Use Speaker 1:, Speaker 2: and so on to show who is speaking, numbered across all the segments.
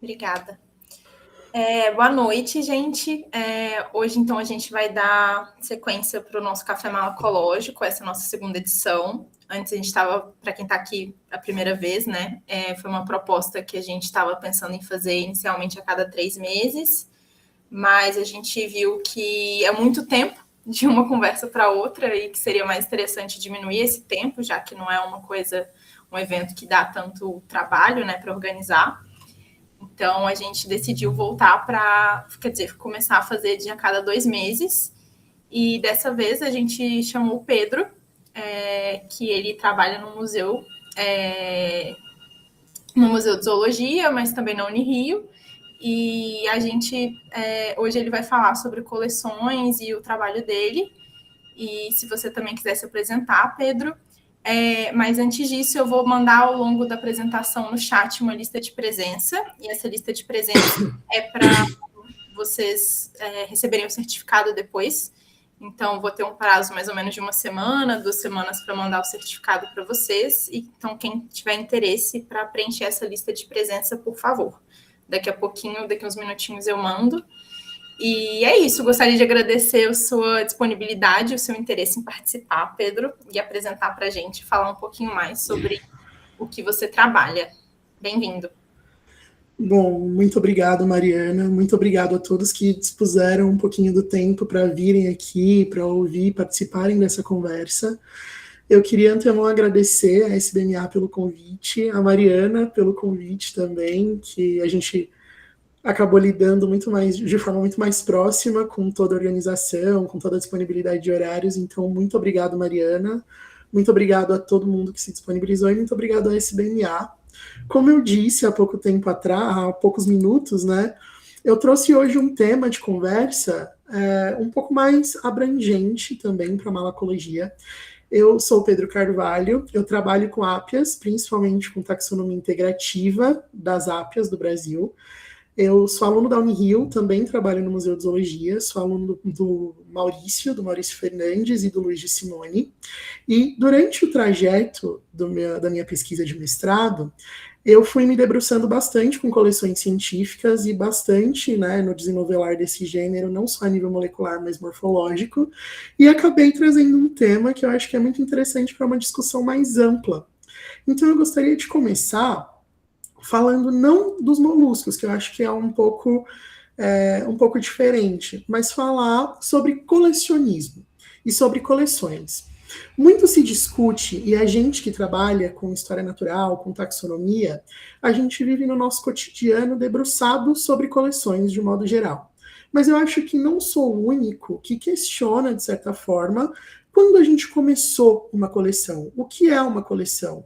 Speaker 1: Obrigada. Boa noite, gente. Hoje, então, a gente vai dar sequência para o nosso Café Malacológico, essa é a nossa segunda edição. Antes, a gente estava, para quem está aqui a primeira vez, né? Foi uma proposta que a gente estava pensando em fazer inicialmente a cada 3 meses, mas a gente viu que é muito tempo de uma conversa para outra e que seria mais interessante diminuir esse tempo, já que não é um evento que dá tanto trabalho, né, para organizar. Então, a gente decidiu voltar começar a fazer de a cada 2 meses. E dessa vez a gente chamou o Pedro, que ele trabalha no museu de Zoologia, mas também na Unirio. E a gente, hoje ele vai falar sobre coleções e o trabalho dele. E se você também quiser se apresentar, Pedro. Mas antes disso, eu vou mandar ao longo da apresentação no chat uma lista de presença, e essa lista de presença é para vocês receberem o certificado depois. Então, vou ter um prazo mais ou menos de 1 semana, 2 semanas para mandar o certificado para vocês. Então, quem tiver interesse para preencher essa lista de presença, por favor. Daqui a uns minutinhos eu mando. E é isso, gostaria de agradecer a sua disponibilidade, o seu interesse em participar, Pedro, e apresentar para a gente, falar um pouquinho mais sobre o que você trabalha. Bem-vindo.
Speaker 2: Bom, muito obrigado, Mariana, muito obrigado a todos que dispuseram um pouquinho do tempo para virem aqui, para ouvir, participarem dessa conversa. Eu queria, antemão, agradecer a SBMA pelo convite, a Mariana pelo convite também, que a gente acabou lidando de forma muito mais próxima com toda a organização, com toda a disponibilidade de horários. Então, muito obrigado, Mariana. Muito obrigado a todo mundo que se disponibilizou e muito obrigado à SBMA. Como eu disse há poucos minutos, né, eu trouxe hoje um tema de conversa um pouco mais abrangente também para a malacologia. Eu sou o Pedro Carvalho, eu trabalho com ápias, principalmente com taxonomia integrativa das ápias do Brasil. Eu sou aluno da Unirio, também trabalho no Museu de Zoologia, sou aluno do Maurício Fernandes e do Luiz de Simone. E durante o trajeto da minha pesquisa de mestrado, eu fui me debruçando bastante com coleções científicas e bastante, né, no desenvolver desse gênero, não só a nível molecular, mas morfológico, e acabei trazendo um tema que eu acho que é muito interessante para uma discussão mais ampla. Então eu gostaria de começar falando não dos moluscos, que eu acho que é um pouco diferente, mas falar sobre colecionismo e sobre coleções. Muito se discute, e a gente que trabalha com história natural, com taxonomia, a gente vive no nosso cotidiano debruçado sobre coleções de modo geral. Mas eu acho que não sou o único que questiona, de certa forma, quando a gente começou uma coleção. O que é uma coleção?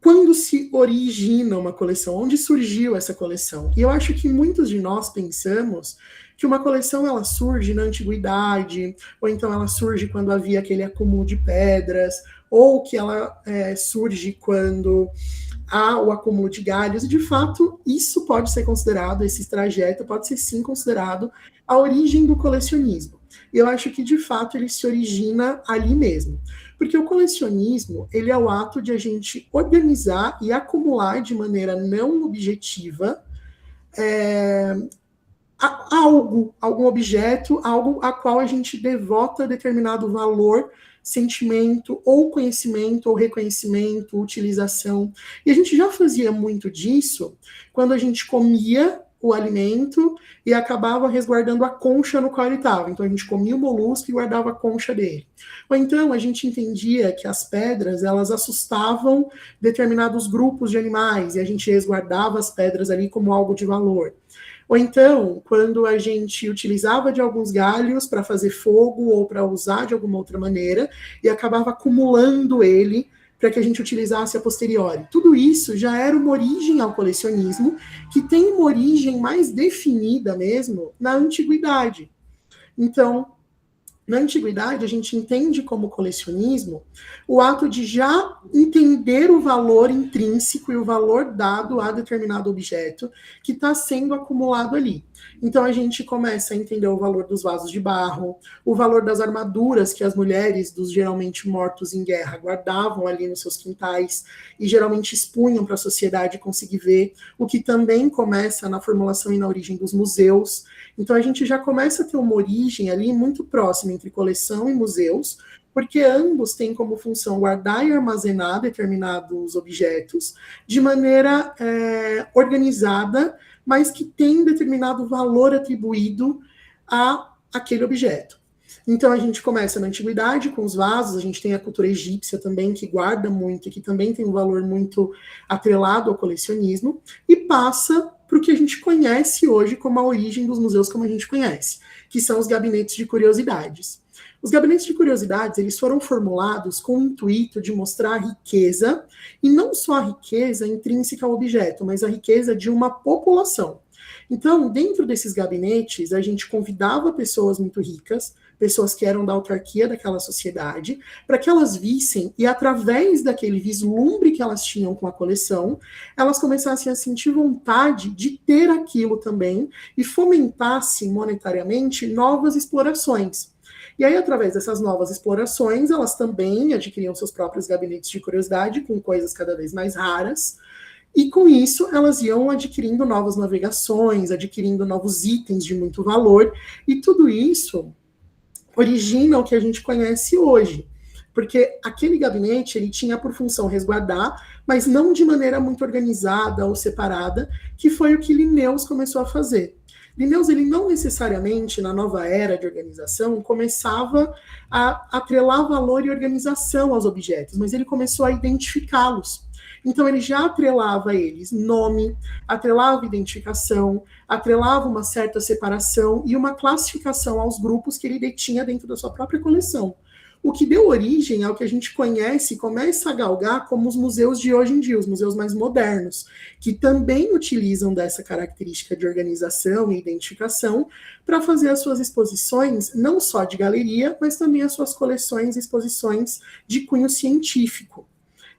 Speaker 2: Quando se origina uma coleção? Onde surgiu essa coleção? E eu acho que muitos de nós pensamos que uma coleção ela surge na antiguidade, ou então ela surge quando havia aquele acúmulo de pedras, ou que ela surge quando há o acúmulo de galhos, e de fato isso pode ser considerado, esse trajeto pode ser sim considerado a origem do colecionismo. E eu acho que de fato ele se origina ali mesmo. Porque o colecionismo, ele é o ato de a gente organizar e acumular de maneira não objetiva algum objeto, algo a qual a gente devota determinado valor, sentimento, ou conhecimento, ou reconhecimento, utilização. E a gente já fazia muito disso quando a gente comia o alimento e acabava resguardando a concha no qual ele estava. Então a gente comia o molusco e guardava a concha dele. Ou então a gente entendia que as pedras, elas assustavam determinados grupos de animais e a gente resguardava as pedras ali como algo de valor. Ou então, quando a gente utilizava de alguns galhos para fazer fogo ou para usar de alguma outra maneira e acabava acumulando ele para que a gente utilizasse a posteriori. Tudo isso já era uma origem ao colecionismo, que tem uma origem mais definida mesmo na antiguidade. Então, Na antiguidade, a gente entende como colecionismo o ato de já entender o valor intrínseco e o valor dado a determinado objeto que está sendo acumulado ali. Então, a gente começa a entender o valor dos vasos de barro, o valor das armaduras que as mulheres dos geralmente mortos em guerra guardavam ali nos seus quintais e geralmente expunham para a sociedade conseguir ver, o que também começa na formulação e na origem dos museus. Então, a gente já começa a ter uma origem ali muito próxima entre coleção e museus, porque ambos têm como função guardar e armazenar determinados objetos de maneira organizada, mas que tem determinado valor atribuído a aquele objeto. Então, a gente começa na antiguidade com os vasos, a gente tem a cultura egípcia também, que guarda muito, e que também tem um valor muito atrelado ao colecionismo, e passa para o que a gente conhece hoje como a origem dos museus como a gente conhece, que são os gabinetes de curiosidades. Os gabinetes de curiosidades, eles foram formulados com o intuito de mostrar a riqueza, e não só a riqueza intrínseca ao objeto, mas a riqueza de uma população. Então, dentro desses gabinetes, a gente convidava pessoas muito ricas, pessoas que eram da autarquia daquela sociedade, para que elas vissem e, através daquele vislumbre que elas tinham com a coleção, elas começassem a sentir vontade de ter aquilo também e fomentassem monetariamente novas explorações. E aí, através dessas novas explorações, elas também adquiriam seus próprios gabinetes de curiosidade com coisas cada vez mais raras, e com isso elas iam adquirindo novas navegações, adquirindo novos itens de muito valor, e tudo isso origina o que a gente conhece hoje. Porque aquele gabinete, ele tinha por função resguardar, mas não de maneira muito organizada ou separada, que foi o que Linnaeus começou a fazer. Linnaeus, ele não necessariamente, na nova era de organização, começava a atrelar valor e organização aos objetos, mas ele começou a identificá-los. Então, ele já atrelava a eles nome, atrelava identificação, atrelava uma certa separação e uma classificação aos grupos que ele detinha dentro da sua própria coleção. O que deu origem ao que a gente conhece e começa a galgar como os museus de hoje em dia, os museus mais modernos, que também utilizam dessa característica de organização e identificação para fazer as suas exposições, não só de galeria, mas também as suas coleções e exposições de cunho científico.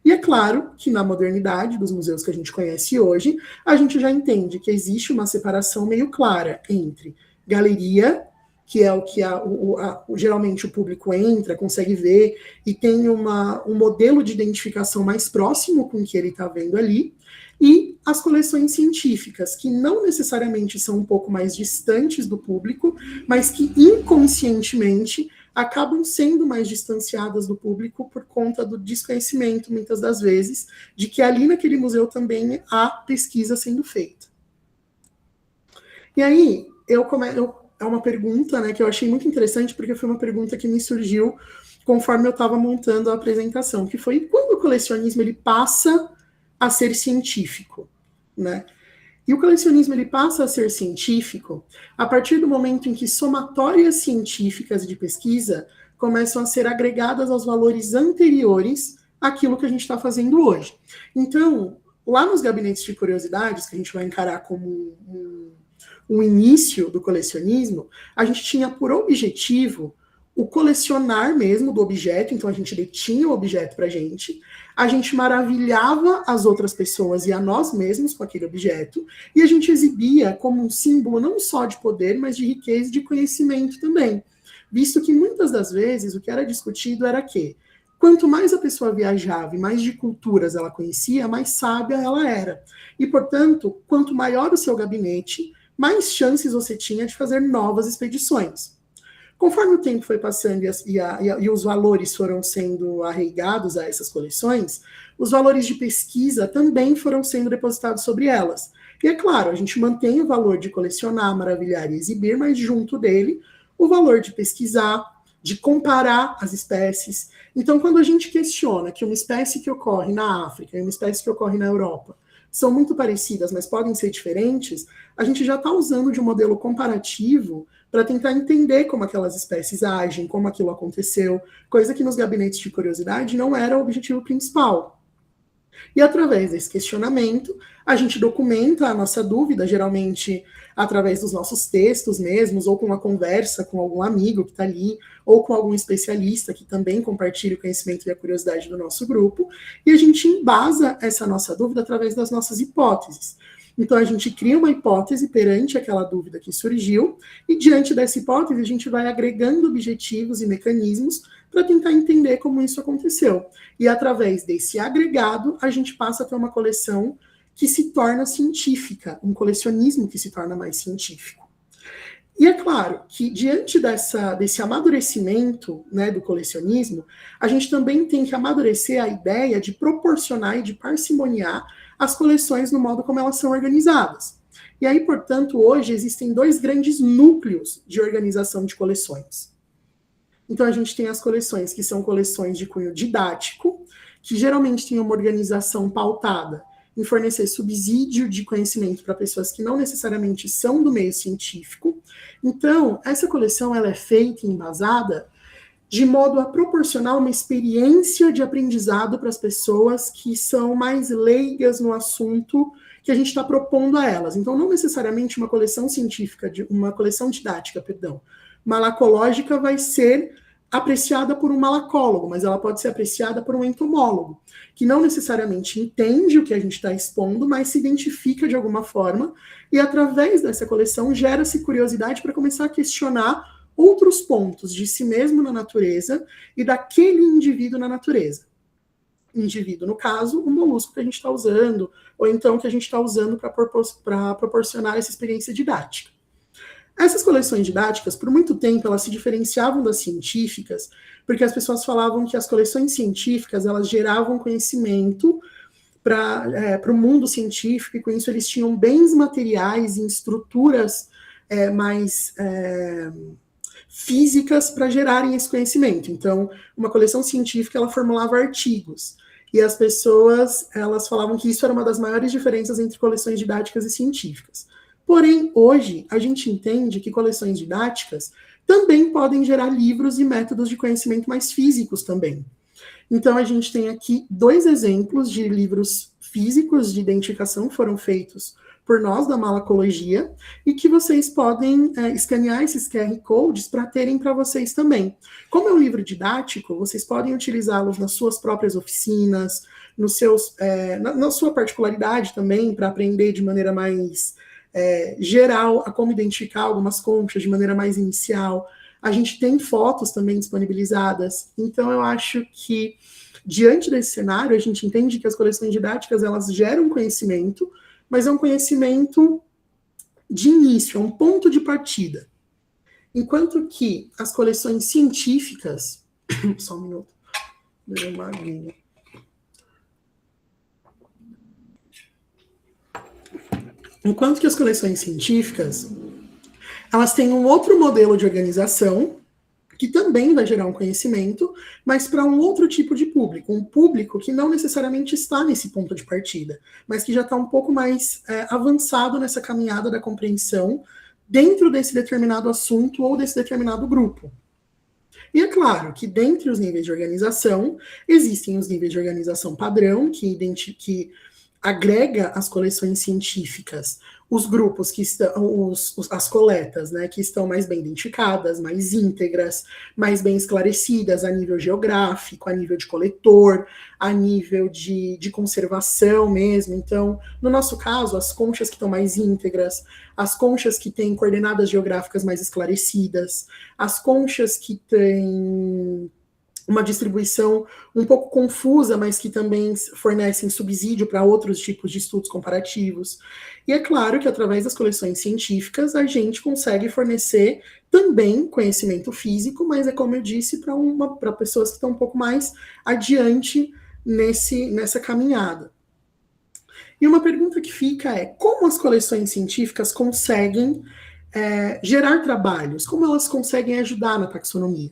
Speaker 2: E é claro que na modernidade dos museus que a gente conhece hoje, a gente já entende que existe uma separação meio clara entre galeria, que é o que geralmente o público entra, consegue ver, e tem um modelo de identificação mais próximo com o que ele está vendo ali, e as coleções científicas, que não necessariamente são um pouco mais distantes do público, mas que inconscientemente acabam sendo mais distanciadas do público por conta do desconhecimento, muitas das vezes, de que ali naquele museu também há pesquisa sendo feita. E aí, é uma pergunta, né, que eu achei muito interessante, porque foi uma pergunta que me surgiu conforme eu estava montando a apresentação, que foi quando o colecionismo ele passa a ser científico, né? E o colecionismo ele passa a ser científico a partir do momento em que somatórias científicas de pesquisa começam a ser agregadas aos valores anteriores àquilo que a gente está fazendo hoje. Então, lá nos gabinetes de curiosidades, que a gente vai encarar como o início do colecionismo, a gente tinha por objetivo o colecionar mesmo do objeto, então a gente detinha o objeto para a gente maravilhava as outras pessoas e a nós mesmos com aquele objeto, e a gente exibia como um símbolo não só de poder, mas de riqueza e de conhecimento também, visto que muitas das vezes o que era discutido era que quanto mais a pessoa viajava e mais de culturas ela conhecia, mais sábia ela era. E, portanto, quanto maior o seu gabinete, mais chances você tinha de fazer novas expedições. Conforme o tempo foi passando e os valores foram sendo arraigados a essas coleções, os valores de pesquisa também foram sendo depositados sobre elas. E é claro, a gente mantém o valor de colecionar, maravilhar e exibir, mas junto dele, o valor de pesquisar, de comparar as espécies. Então, quando a gente questiona que uma espécie que ocorre na África e uma espécie que ocorre na Europa são muito parecidas, mas podem ser diferentes, a gente já está usando de um modelo comparativo para tentar entender como aquelas espécies agem, como aquilo aconteceu, coisa que nos gabinetes de curiosidade não era o objetivo principal. E através desse questionamento, a gente documenta a nossa dúvida, geralmente através dos nossos textos mesmos, ou com uma conversa com algum amigo que está ali, ou com algum especialista que também compartilhe o conhecimento e a curiosidade do nosso grupo, e a gente embasa essa nossa dúvida através das nossas hipóteses. Então, a gente cria uma hipótese perante aquela dúvida que surgiu, e diante dessa hipótese, a gente vai agregando objetivos e mecanismos para tentar entender como isso aconteceu. E através desse agregado, a gente passa a ter uma coleção que se torna científica, um colecionismo que se torna mais científico. E é claro que, diante desse amadurecimento, né, do colecionismo, a gente também tem que amadurecer a ideia de proporcionar e de parcimoniar as coleções no modo como elas são organizadas. E aí, portanto, hoje existem 2 grandes núcleos de organização de coleções. Então, a gente tem as coleções que são coleções de cunho didático, que geralmente têm uma organização pautada em fornecer subsídio de conhecimento para pessoas que não necessariamente são do meio científico. Então, essa coleção ela é feita e embasada de modo a proporcionar uma experiência de aprendizado para as pessoas que são mais leigas no assunto que a gente está propondo a elas. Então, não necessariamente uma coleção científica, uma coleção didática, malacológica vai ser apreciada por um malacólogo, mas ela pode ser apreciada por um entomólogo, que não necessariamente entende o que a gente está expondo, mas se identifica de alguma forma, e através dessa coleção gera-se curiosidade para começar a questionar outros pontos de si mesmo na natureza e daquele indivíduo na natureza. Indivíduo, no caso, o molusco que a gente está usando, ou então que a gente está usando para proporcionar essa experiência didática. Essas coleções didáticas, por muito tempo, elas se diferenciavam das científicas, porque as pessoas falavam que as coleções científicas, elas geravam conhecimento para o mundo científico, e com isso eles tinham bens materiais e estruturas mais físicas para gerarem esse conhecimento. Então, uma coleção científica, ela formulava artigos, e as pessoas, elas falavam que isso era uma das maiores diferenças entre coleções didáticas e científicas. Porém, hoje, a gente entende que coleções didáticas também podem gerar livros e métodos de conhecimento mais físicos também. Então, a gente tem aqui 2 exemplos de livros físicos de identificação que foram feitos por nós da malacologia e que vocês podem escanear esses QR Codes para terem para vocês também. Como é um livro didático, vocês podem utilizá-los nas suas próprias oficinas, na sua particularidade também, para aprender de maneira mais geral a como identificar algumas conchas de maneira mais inicial. A gente tem fotos também disponibilizadas. Então, eu acho que, diante desse cenário, a gente entende que as coleções didáticas, elas geram conhecimento, mas é um conhecimento de início, é um ponto de partida. Enquanto que as coleções científicas... Só um minuto. Deu uma aguinha. Enquanto que as coleções científicas, elas têm um outro modelo de organização, que também vai gerar um conhecimento, mas para um outro tipo de público, um público que não necessariamente está nesse ponto de partida, mas que já está um pouco mais avançado nessa caminhada da compreensão dentro desse determinado assunto ou desse determinado grupo. E é claro que, dentre os níveis de organização, existem os níveis de organização padrão, que agrega as coleções científicas, os grupos que estão, as coletas, né, que estão mais bem identificadas, mais íntegras, mais bem esclarecidas a nível geográfico, a nível de coletor, a nível de conservação mesmo. Então, no nosso caso, as conchas que estão mais íntegras, as conchas que têm coordenadas geográficas mais esclarecidas, as conchas que têm uma distribuição um pouco confusa, mas que também fornecem subsídio para outros tipos de estudos comparativos. E é claro que, através das coleções científicas, a gente consegue fornecer também conhecimento físico, mas é como eu disse, para pessoas que estão um pouco mais adiante nessa caminhada. E uma pergunta que fica é: como as coleções científicas conseguem gerar trabalhos? Como elas conseguem ajudar na taxonomia?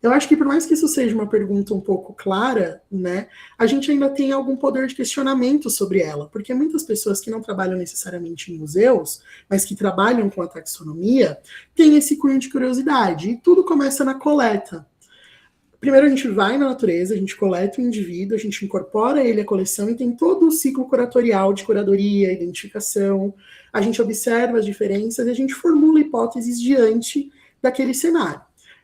Speaker 2: Eu acho que, por mais que isso seja uma pergunta um pouco clara, né, a gente ainda tem algum poder de questionamento sobre ela, porque muitas pessoas que não trabalham necessariamente em museus, mas que trabalham com a taxonomia, têm esse cunho de curiosidade, e tudo começa na coleta. Primeiro a gente vai na natureza, a gente coleta o indivíduo, a gente incorpora ele à coleção e tem todo o ciclo curatorial de curadoria, identificação, a gente observa as diferenças e a gente formula hipóteses diante daquele cenário.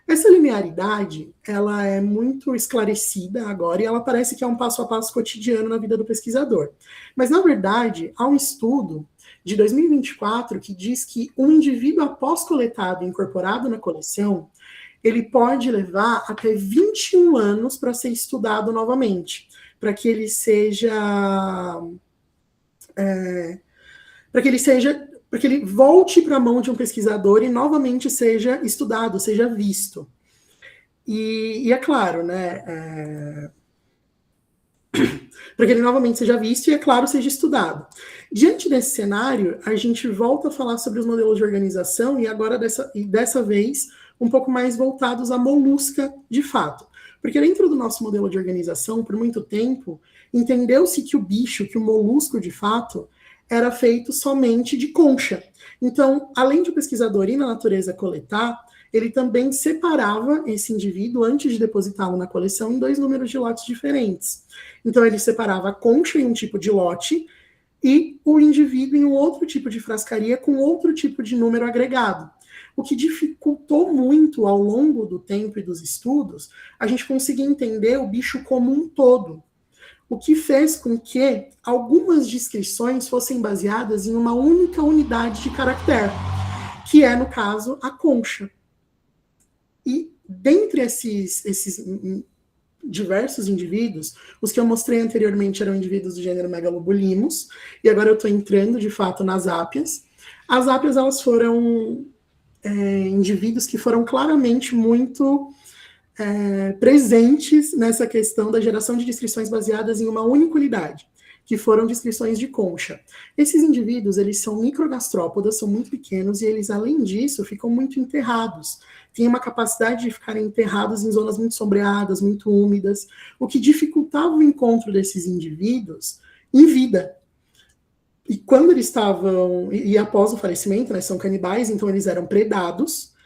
Speaker 2: Essa linearidade, ela é muito esclarecida agora e ela parece que é um passo a passo cotidiano na vida do pesquisador. Mas, na verdade, há um estudo de 2024 que diz que um indivíduo após coletado e incorporado na coleção, ele pode levar até 21 anos para ser estudado novamente, para que ele seja... para que ele volte para a mão de um pesquisador e novamente seja estudado, seja visto. E é claro, né, para que ele novamente seja visto e, é claro, seja estudado. Diante desse cenário, a gente volta a falar sobre os modelos de organização e agora, dessa vez, um pouco mais voltados à molusca de fato. Porque dentro do nosso modelo de organização, por muito tempo, entendeu-se que o bicho, que o molusco de fato, era feito somente de concha. Então, além de o pesquisador ir na natureza coletar, ele também separava esse indivíduo antes de depositá-lo na coleção em 2 números de lotes diferentes. Então, ele separava a concha em um tipo de lote e o indivíduo em um outro tipo de frascaria com outro tipo de número agregado. O que dificultou muito ao longo do tempo e dos estudos, a gente conseguir entender o bicho como um todo. O que fez com que algumas descrições fossem baseadas em uma única unidade de caractere, que é, no caso, a concha. E dentre esses diversos indivíduos, os que eu mostrei anteriormente eram indivíduos do gênero Megalobulimus, e agora eu estou entrando, de fato, nas ápias. As ápias, elas foram indivíduos que foram claramente muito presentes nessa questão da geração de descrições baseadas em uma única unidade, que foram descrições de concha. Esses indivíduos, eles são microgastrópodas, são muito pequenos, e eles, além disso, ficam muito enterrados. Têm uma capacidade de ficarem enterrados em zonas muito sombreadas, muito úmidas, o que dificultava o encontro desses indivíduos em vida. E quando eles estavam, e após o falecimento, né, são canibais, então eles eram predados,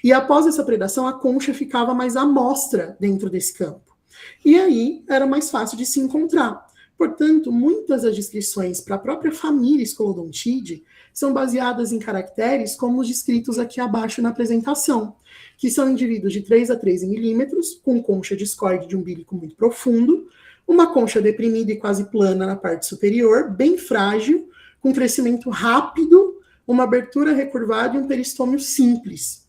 Speaker 2: e após essa predação, a concha ficava mais à mostra dentro desse campo. E aí era mais fácil de se encontrar. Portanto, muitas das descrições para a própria família Scolodontidae são baseadas em caracteres como os descritos aqui abaixo na apresentação, que são indivíduos de 3 a 13 milímetros, com concha discoide de umbilico muito profundo, uma concha deprimida e quase plana na parte superior, bem frágil, com crescimento rápido, uma abertura recurvada e um peristômio simples.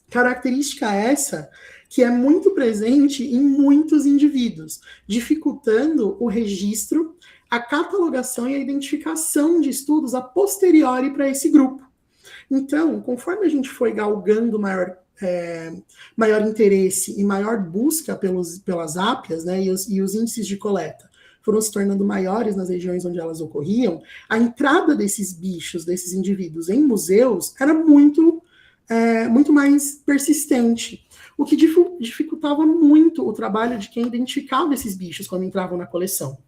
Speaker 2: Característica essa que é muito presente em muitos indivíduos, dificultando o registro, a catalogação e a identificação de estudos a posteriori para esse grupo. Então, conforme a gente foi galgando maior interesse e maior busca pelas ápias, né, e os índices de coleta foram se tornando maiores nas regiões onde elas ocorriam, a entrada desses bichos, desses indivíduos em museus era muito mais persistente, o que dificultava muito o trabalho de quem identificava esses bichos quando entravam na coleção.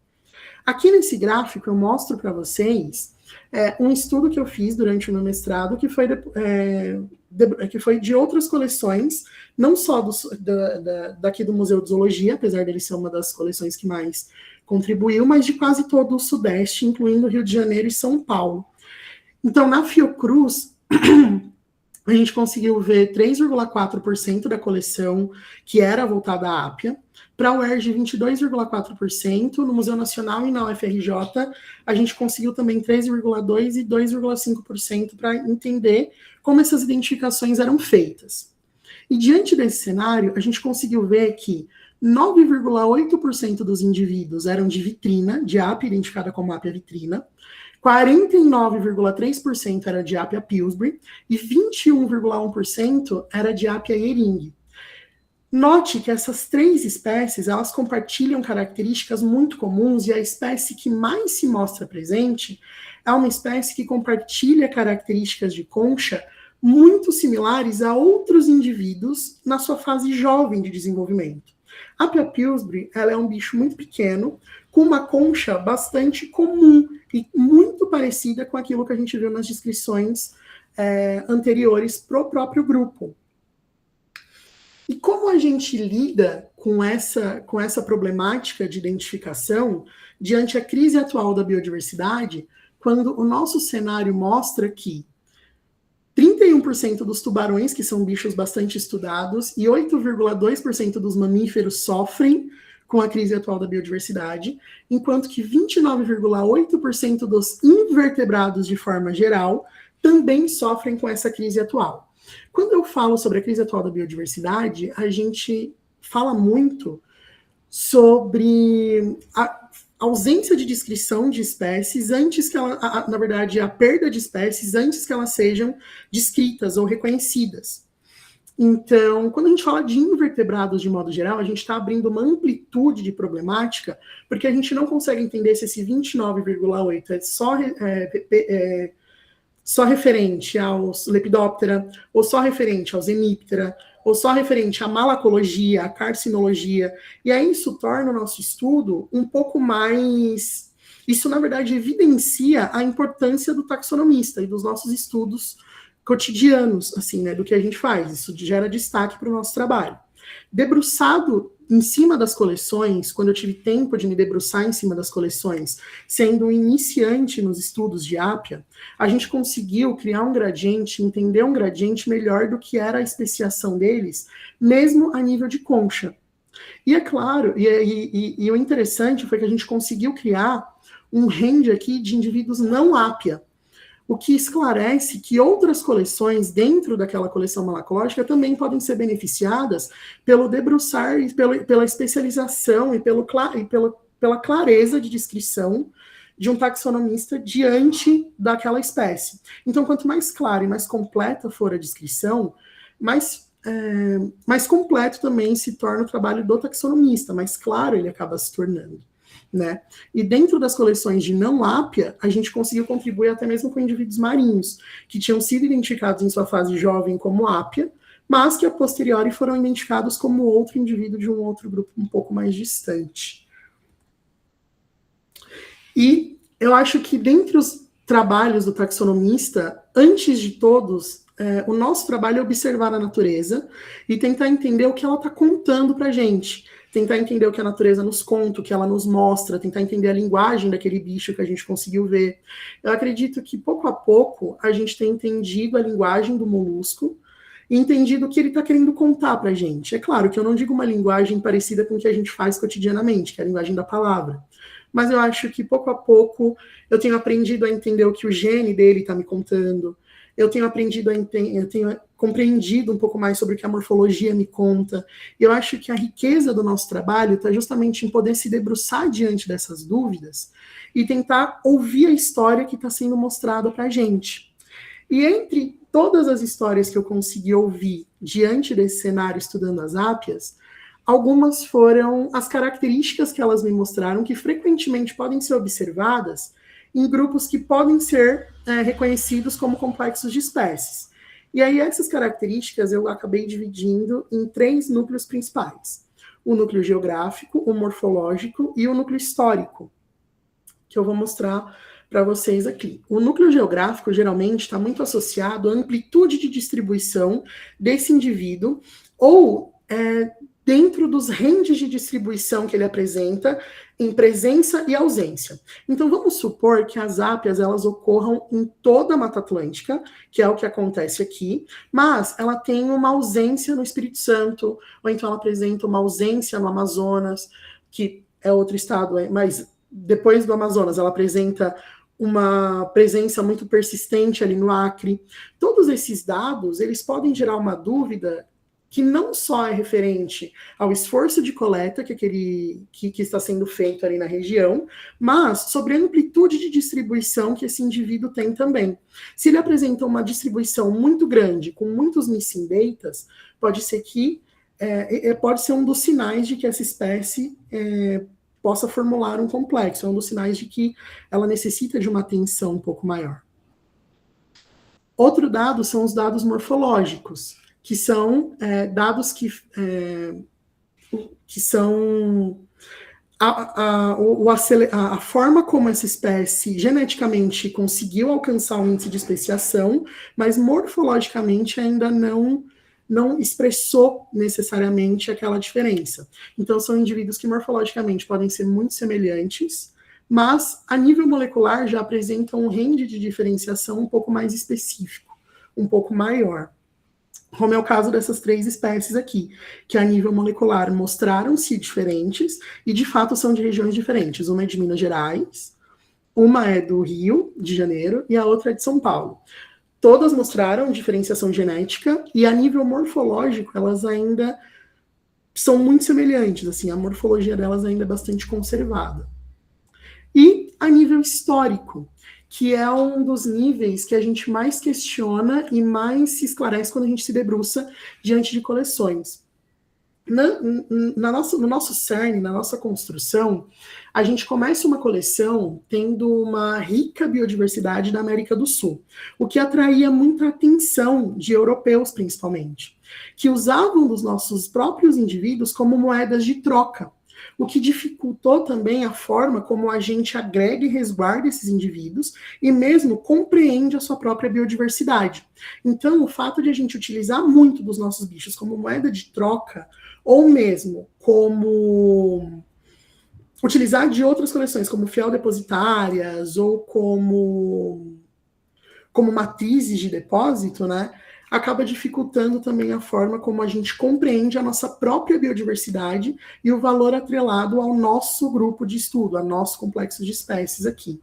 Speaker 2: Aqui nesse gráfico eu mostro para vocês um estudo que eu fiz durante o meu mestrado, que foi de outras coleções, não só daqui do Museu de Zoologia, apesar dele ser uma das coleções que mais contribuiu, mas de quase todo o Sudeste, incluindo Rio de Janeiro e São Paulo. Então, na Fiocruz, a gente conseguiu ver 3,4% da coleção que era voltada à ápia, para o UERJ 22,4%, no Museu Nacional e na UFRJ a gente conseguiu também 3,2% e 2,5% para entender como essas identificações eram feitas. E diante desse cenário, a gente conseguiu ver que 9,8% dos indivíduos eram de vitrina, de ápia identificada como ápia vitrina, 49,3% era de Apia pillsbury e 21,1% era de Apia yering. Note que essas 3 espécies, elas compartilham características muito comuns e a espécie que mais se mostra presente é uma espécie que compartilha características de concha muito similares a outros indivíduos na sua fase jovem de desenvolvimento. A Apia pillsbury, ela é um bicho muito pequeno, com uma concha bastante comum e muito parecida com aquilo que a gente viu nas descrições anteriores para o próprio grupo. E como a gente lida com essa problemática de identificação diante a crise atual da biodiversidade, quando o nosso cenário mostra que 31% dos tubarões, que são bichos bastante estudados, e 8,2% dos mamíferos sofrem com a crise atual da biodiversidade, enquanto que 29,8% dos invertebrados, de forma geral, também sofrem com essa crise atual. Quando eu falo sobre a crise atual da biodiversidade, a gente fala muito sobre a ausência de descrição de espécies antes que na verdade, a perda de espécies antes que elas sejam descritas ou reconhecidas. Então, quando a gente fala de invertebrados de modo geral, a gente está abrindo uma amplitude de problemática, porque a gente não consegue entender se esse 29,8 é só referente aos Lepidoptera, ou só referente aos Hemiptera, ou só referente à malacologia, à carcinologia, e aí isso torna o nosso estudo um pouco mais... Isso, na verdade, evidencia a importância do taxonomista e dos nossos estudos cotidianos, assim, né, do que a gente faz. Isso gera destaque para o nosso trabalho. Debruçado em cima das coleções, quando eu tive tempo de me debruçar em cima das coleções, sendo um iniciante nos estudos de Ápia, a gente conseguiu criar um gradiente, entender um gradiente melhor do que era a especiação deles, mesmo a nível de concha. E é claro, e o interessante foi que a gente conseguiu criar um range aqui de indivíduos não Ápia, o que esclarece que outras coleções dentro daquela coleção malacológica também podem ser beneficiadas pelo debruçar e pela especialização e pela clareza de descrição de um taxonomista diante daquela espécie. Então, quanto mais clara e mais completa for a descrição, mais completo também se torna o trabalho do taxonomista, mais claro ele acaba se tornando. Né? E dentro das coleções de não Ápia, a gente conseguiu contribuir até mesmo com indivíduos marinhos, que tinham sido identificados em sua fase jovem como Ápia, mas que a posteriori foram identificados como outro indivíduo de um outro grupo um pouco mais distante. E eu acho que dentre os trabalhos do taxonomista, antes de todos, o nosso trabalho é observar a natureza e tentar entender o que ela está contando para a gente. Tentar entender o que a natureza nos conta, o que ela nos mostra, tentar entender a linguagem daquele bicho que a gente conseguiu ver. Eu acredito que, pouco a pouco, a gente tem entendido a linguagem do molusco e entendido o que ele está querendo contar para a gente. É claro que eu não digo uma linguagem parecida com o que a gente faz cotidianamente, que é a linguagem da palavra. Mas eu acho que, pouco a pouco, eu tenho aprendido a entender o que o gene dele está me contando. Eu tenho compreendido um pouco mais sobre o que a morfologia me conta. Eu acho que a riqueza do nosso trabalho está justamente em poder se debruçar diante dessas dúvidas e tentar ouvir a história que está sendo mostrada para a gente. E entre todas as histórias que eu consegui ouvir diante desse cenário estudando as ápias, algumas foram as características que elas me mostraram, que frequentemente podem ser observadas em grupos que podem ser reconhecidos como complexos de espécies. E aí essas características eu acabei dividindo em 3 núcleos principais. O núcleo geográfico, o morfológico e o núcleo histórico, que eu vou mostrar para vocês aqui. O núcleo geográfico geralmente está muito associado à amplitude de distribuição desse indivíduo ou dentro dos ranges de distribuição que ele apresenta em presença e ausência. Então, vamos supor que as ápias elas ocorram em toda a Mata Atlântica, que é o que acontece aqui, mas ela tem uma ausência no Espírito Santo, ou então ela apresenta uma ausência no Amazonas, que é outro estado, mas depois do Amazonas ela apresenta uma presença muito persistente ali no Acre. Todos esses dados, eles podem gerar uma dúvida que não só é referente ao esforço de coleta que está sendo feito ali na região, mas sobre a amplitude de distribuição que esse indivíduo tem também. Se ele apresenta uma distribuição muito grande, com muitos missing datas, pode ser que pode ser um dos sinais de que essa espécie possa formular um complexo, é um dos sinais de que ela necessita de uma atenção um pouco maior. Outro dado são os dados morfológicos, que são dados que são a forma como essa espécie geneticamente conseguiu alcançar um índice de especiação, mas morfologicamente ainda não expressou necessariamente aquela diferença. Então, são indivíduos que morfologicamente podem ser muito semelhantes, mas a nível molecular já apresentam um range de diferenciação um pouco mais específico, um pouco maior. Como é o caso dessas 3 espécies aqui, que a nível molecular mostraram-se diferentes e de fato são de regiões diferentes. Uma é de Minas Gerais, uma é do Rio de Janeiro e a outra é de São Paulo. Todas mostraram diferenciação genética e a nível morfológico elas ainda são muito semelhantes, assim, a morfologia delas ainda é bastante conservada. E a nível histórico, que é um dos níveis que a gente mais questiona e mais se esclarece quando a gente se debruça diante de coleções. No nosso cerne, na nossa construção, a gente começa uma coleção tendo uma rica biodiversidade da América do Sul, o que atraía muita atenção de europeus, principalmente, que usavam dos nossos próprios indivíduos como moedas de troca, o que dificultou também a forma como a gente agrega e resguarda esses indivíduos e mesmo compreende a sua própria biodiversidade. Então, o fato de a gente utilizar muito dos nossos bichos como moeda de troca, ou mesmo como utilizar de outras coleções, como fiel depositárias ou como matrizes de depósito, né, acaba dificultando também a forma como a gente compreende a nossa própria biodiversidade e o valor atrelado ao nosso grupo de estudo, ao nosso complexo de espécies aqui.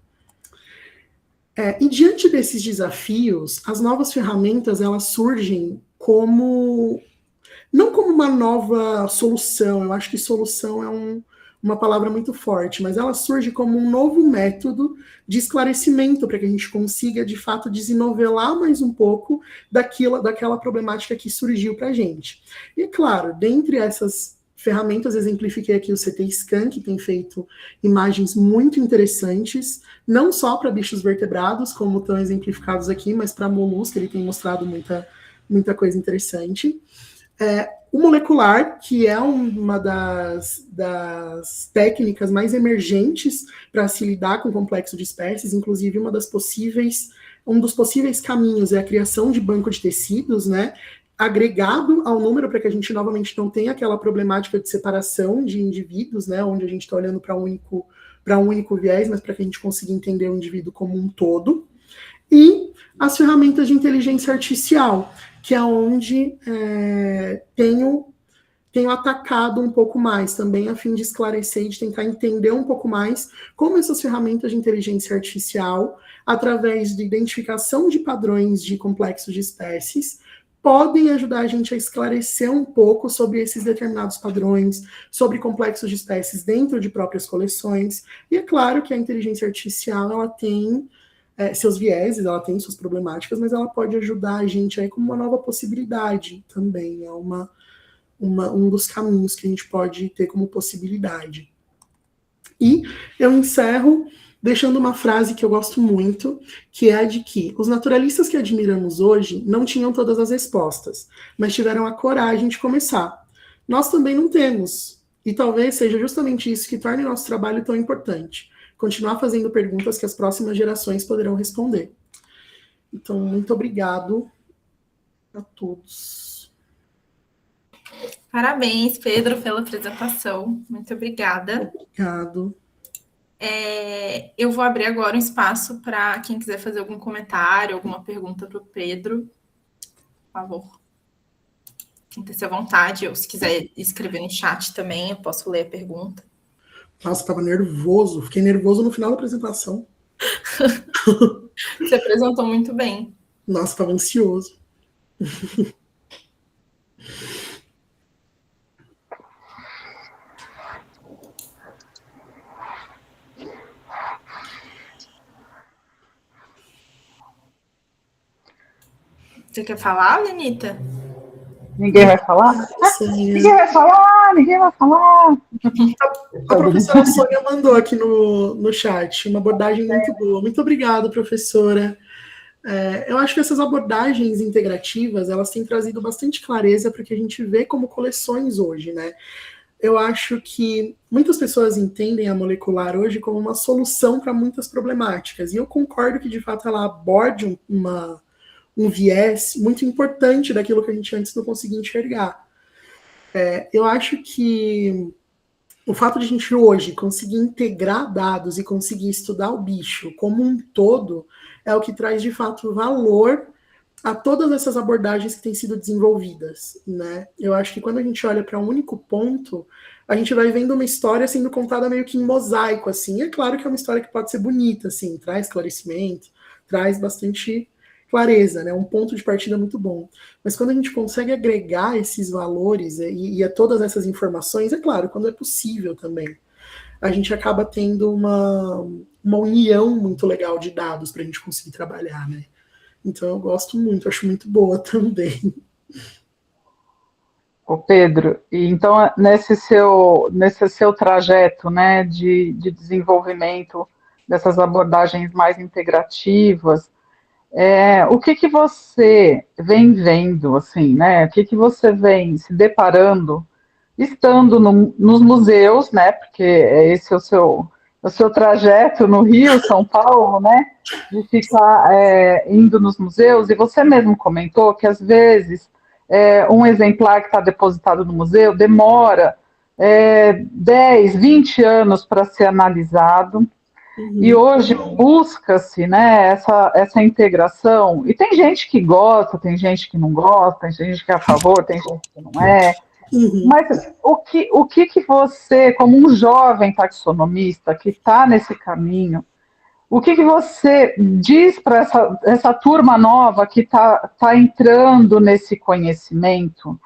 Speaker 2: E diante desses desafios, as novas ferramentas, elas surgem não como uma nova solução, eu acho que solução é uma palavra muito forte, mas ela surge como um novo método de esclarecimento para que a gente consiga, de fato, desenovelar mais um pouco daquela problemática que surgiu para a gente. E, claro, dentre essas ferramentas, exemplifiquei aqui o CT Scan, que tem feito imagens muito interessantes, não só para bichos vertebrados, como estão exemplificados aqui, mas para molusco, ele tem mostrado muita coisa interessante. O molecular, que é uma das técnicas mais emergentes para se lidar com o complexo de espécies, inclusive um dos possíveis caminhos é a criação de banco de tecidos, né, agregado ao número para que a gente novamente não tenha aquela problemática de separação de indivíduos, né, onde a gente está olhando para um único viés, mas para que a gente consiga entender o indivíduo como um todo. E as ferramentas de inteligência artificial, que é onde tenho atacado um pouco mais, também a fim de esclarecer e de tentar entender um pouco mais como essas ferramentas de inteligência artificial, através de identificação de padrões de complexos de espécies, podem ajudar a gente a esclarecer um pouco sobre esses determinados padrões, sobre complexos de espécies dentro de próprias coleções. E é claro que a inteligência artificial, ela tem seus vieses, ela tem suas problemáticas, mas ela pode ajudar a gente aí como uma nova possibilidade também, é um dos caminhos que a gente pode ter como possibilidade. E eu encerro deixando uma frase que eu gosto muito, que é a de que os naturalistas que admiramos hoje não tinham todas as respostas, mas tiveram a coragem de começar. Nós também não temos, e talvez seja justamente isso que torne o nosso trabalho tão importante. Continuar fazendo perguntas que as próximas gerações poderão responder. Então, muito obrigado a todos.
Speaker 1: Parabéns, Pedro, pela apresentação. Muito obrigada.
Speaker 2: Obrigado.
Speaker 1: Eu vou abrir agora um espaço para quem quiser fazer algum comentário, alguma pergunta para o Pedro. Por favor. Sinta-se à vontade, ou se quiser escrever no chat também, eu posso ler a pergunta.
Speaker 2: Nossa, estava nervoso. Fiquei nervoso no final da apresentação.
Speaker 1: Você apresentou muito bem.
Speaker 2: Nossa, estava ansioso.
Speaker 1: Você quer falar, Lenita?
Speaker 3: Ninguém vai falar? Ninguém vai falar, ninguém vai falar.
Speaker 2: A professora Sônia mandou aqui no chat uma abordagem muito boa. Muito obrigada, professora. Eu acho que essas abordagens integrativas, elas têm trazido bastante clareza para que a gente vê como coleções hoje, né? Eu acho que muitas pessoas entendem a molecular hoje como uma solução para muitas problemáticas, e eu concordo que, de fato, ela aborde um viés muito importante daquilo que a gente antes não conseguia enxergar. Eu acho que o fato de a gente hoje conseguir integrar dados e conseguir estudar o bicho como um todo é o que traz, de fato, valor a todas essas abordagens que têm sido desenvolvidas, né? Eu acho que quando a gente olha para um único ponto, a gente vai vendo uma história sendo contada meio que em mosaico, assim. É claro que é uma história que pode ser bonita, assim, traz esclarecimento, traz bastante clareza, né? Um ponto de partida muito bom. Mas quando a gente consegue agregar esses valores e a todas essas informações, é claro, quando é possível também, a gente acaba tendo uma união muito legal de dados para a gente conseguir trabalhar, né? Então eu gosto muito, acho muito boa também.
Speaker 3: Ô Pedro, e então nesse seu trajeto, né, de desenvolvimento dessas abordagens mais integrativas, o que você vem vendo, assim, né? O que você vem se deparando, estando nos museus, né? Porque esse é o seu trajeto no Rio, São Paulo, né? De ficar indo nos museus, e você mesmo comentou que às vezes um exemplar que está depositado no museu demora 10, 20 anos para ser analisado. E hoje busca-se, né, essa integração, e tem gente que gosta, tem gente que não gosta, tem gente que é a favor, tem gente que não é, mas o que você, como um jovem taxonomista que está nesse caminho, o que você diz para essa turma nova que tá entrando nesse conhecimento,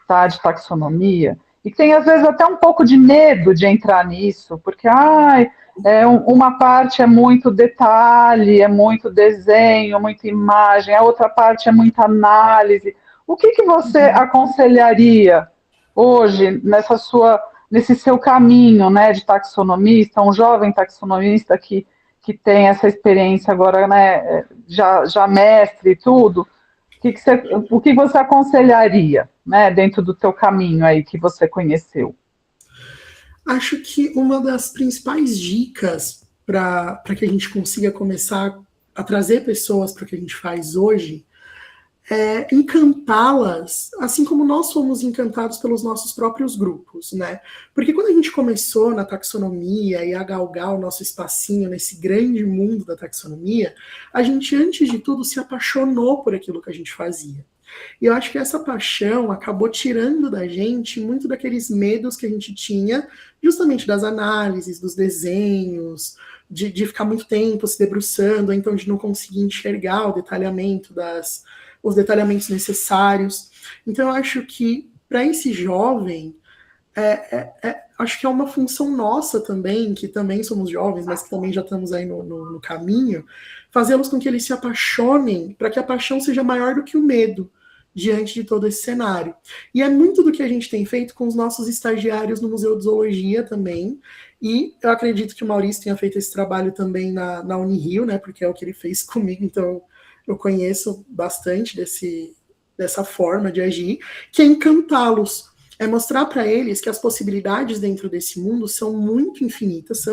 Speaker 3: tá, de taxonomia, e que tem, às vezes, até um pouco de medo de entrar nisso, porque uma parte é muito detalhe, é muito desenho, muita imagem, a outra parte é muita análise. O que você aconselharia hoje nesse seu caminho, né, de taxonomista, um jovem taxonomista que tem essa experiência agora, né, já mestre e tudo? O que você aconselharia, né, dentro do teu caminho aí que você conheceu?
Speaker 2: Acho que uma das principais dicas para que a gente consiga começar a trazer pessoas para o que a gente faz hoje é encantá-las, assim como nós fomos encantados pelos nossos próprios grupos, né? Porque quando a gente começou na taxonomia e a galgar o nosso espacinho nesse grande mundo da taxonomia, a gente, antes de tudo, se apaixonou por aquilo que a gente fazia. E eu acho que essa paixão acabou tirando da gente muito daqueles medos que a gente tinha, justamente das análises, dos desenhos, de ficar muito tempo se debruçando, então de não conseguir enxergar o detalhamento os detalhamentos necessários. Então eu acho que para esse jovem, acho que é uma função nossa também, que também somos jovens, mas que também já estamos aí no caminho, fazê-los com que eles se apaixonem, para que a paixão seja maior do que o medo diante de todo esse cenário. E é muito do que a gente tem feito com os nossos estagiários no Museu de Zoologia também, e eu acredito que o Maurício tenha feito esse trabalho também na Unirio, né, porque é o que ele fez comigo, então eu conheço bastante dessa forma de agir, que é encantá-los, é mostrar para eles que as possibilidades dentro desse mundo são muito infinitas,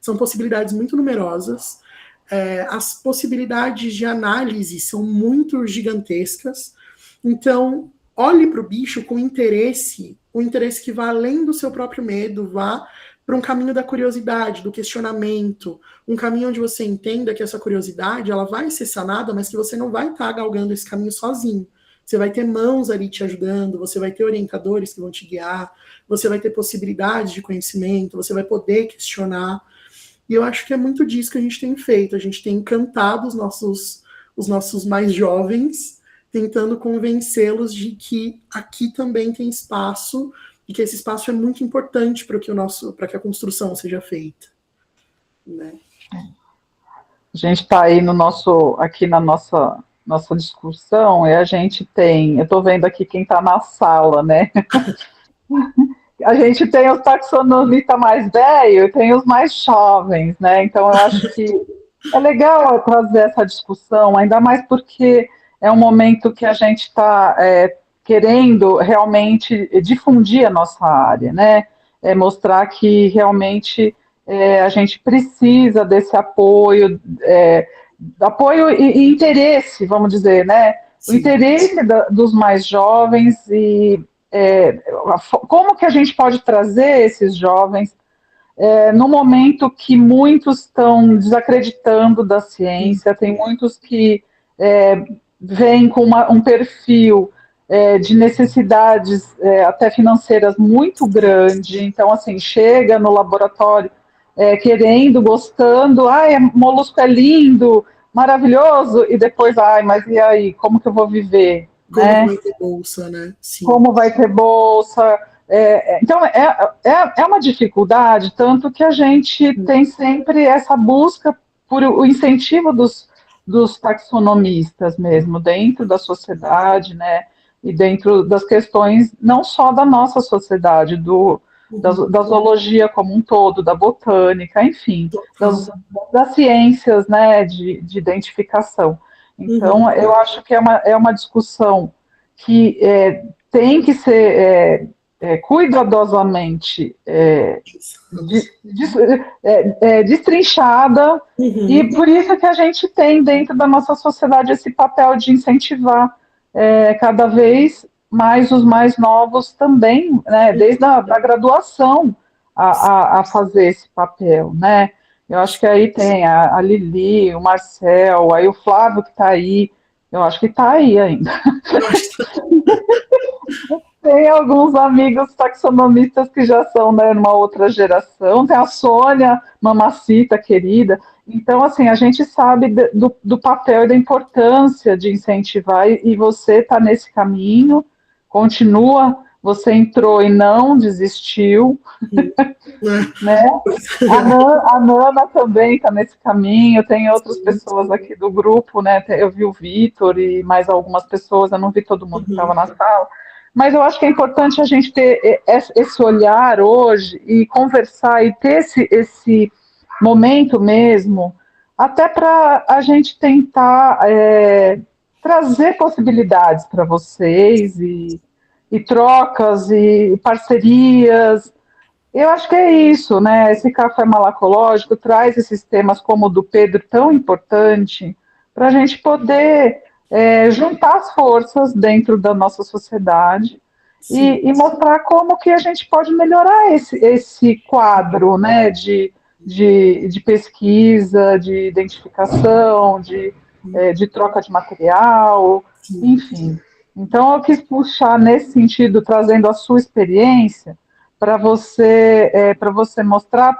Speaker 2: são possibilidades muito numerosas, as possibilidades de análise são muito gigantescas, então olhe para o bicho com interesse, um interesse que vá além do seu próprio medo, vá para um caminho da curiosidade, do questionamento, um caminho onde você entenda que essa curiosidade ela vai ser sanada, mas que você não vai estar galgando esse caminho sozinho. Você vai ter mãos ali te ajudando, você vai ter orientadores que vão te guiar, você vai ter possibilidades de conhecimento, você vai poder questionar. E eu acho que é muito disso que a gente tem feito. A gente tem encantado os nossos mais jovens, tentando convencê-los de que aqui também tem espaço e que esse espaço é muito importante para que a construção seja feita, né?
Speaker 3: A gente está aí aqui na nossa discussão, e a gente tem, eu estou vendo aqui quem está na sala, né? A gente tem os taxonomistas mais velhos e tem os mais jovens, né? Então eu acho que é legal trazer essa discussão, ainda mais porque é um momento que a gente está querendo realmente difundir a nossa área, né? Mostrar que realmente a gente precisa desse apoio, apoio e interesse, vamos dizer, né? Sim. O interesse dos mais jovens e como que a gente pode trazer esses jovens no momento que muitos estão desacreditando da ciência, tem muitos que vem com um perfil de necessidades até financeiras muito grande, então, assim, chega no laboratório querendo, gostando, molusco é lindo, maravilhoso, e depois, mas e aí, como que eu vou viver?
Speaker 2: Como
Speaker 3: né?
Speaker 2: vai ter bolsa, né? Sim.
Speaker 3: Como vai ter bolsa? Então, é uma dificuldade, tanto que a gente tem sempre essa busca por o incentivo dos taxonomistas mesmo, dentro da sociedade, né? E dentro das questões, não só da nossa sociedade, da zoologia como um todo, da botânica, enfim, das ciências, né, de identificação. Então, eu acho que é uma discussão que tem que ser cuidadosamente destrinchada, e por isso que a gente tem dentro da nossa sociedade esse papel de incentivar cada vez mais os mais novos também, né, desde a graduação, a fazer esse papel, né? Eu acho que aí tem a Lili, o Marcel, aí o Flávio que está aí, eu acho que está aí ainda. Tem alguns amigos taxonomistas que já são, né, numa outra geração. Tem a Sônia, mamacita querida. Então, assim, a gente sabe do papel e da importância de incentivar, e você está nesse caminho, continua, você entrou e não desistiu. Né? A Nana também está nesse caminho, tem outras pessoas aqui do grupo, né? Eu vi o Vitor e mais algumas pessoas, eu não vi todo mundo que estava na sala, mas eu acho que é importante a gente ter esse olhar hoje e conversar e ter esse momento mesmo, até para a gente tentar trazer possibilidades para vocês e trocas e parcerias. Eu acho que é isso, né? Esse café malacológico traz esses temas como o do Pedro, tão importante, para a gente poder juntar as forças dentro da nossa sociedade e mostrar como que a gente pode melhorar esse quadro, né? De pesquisa, de identificação, de troca de material, enfim. Então, eu quis puxar nesse sentido, trazendo a sua experiência, para você mostrar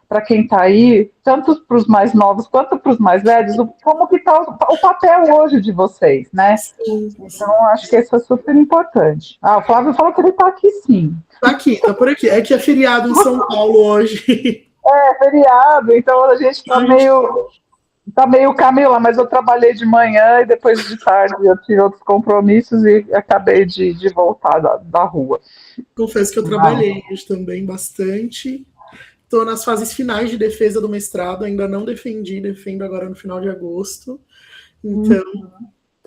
Speaker 3: para quem está aí, tanto para os mais novos quanto para os mais velhos, como que está o papel hoje de vocês, né? Então, acho que isso é super importante. O Flávio falou que ele está aqui, sim.
Speaker 2: Está aqui, está por aqui. É que é feriado em São Paulo hoje.
Speaker 3: Feriado, então a gente está meio caminho lá, mas eu trabalhei de manhã e depois de tarde eu tive outros compromissos e acabei de voltar da rua.
Speaker 2: Confesso que eu trabalhei hoje também bastante. Estou nas fases finais de defesa do mestrado, ainda não defendo agora no final de agosto. Então,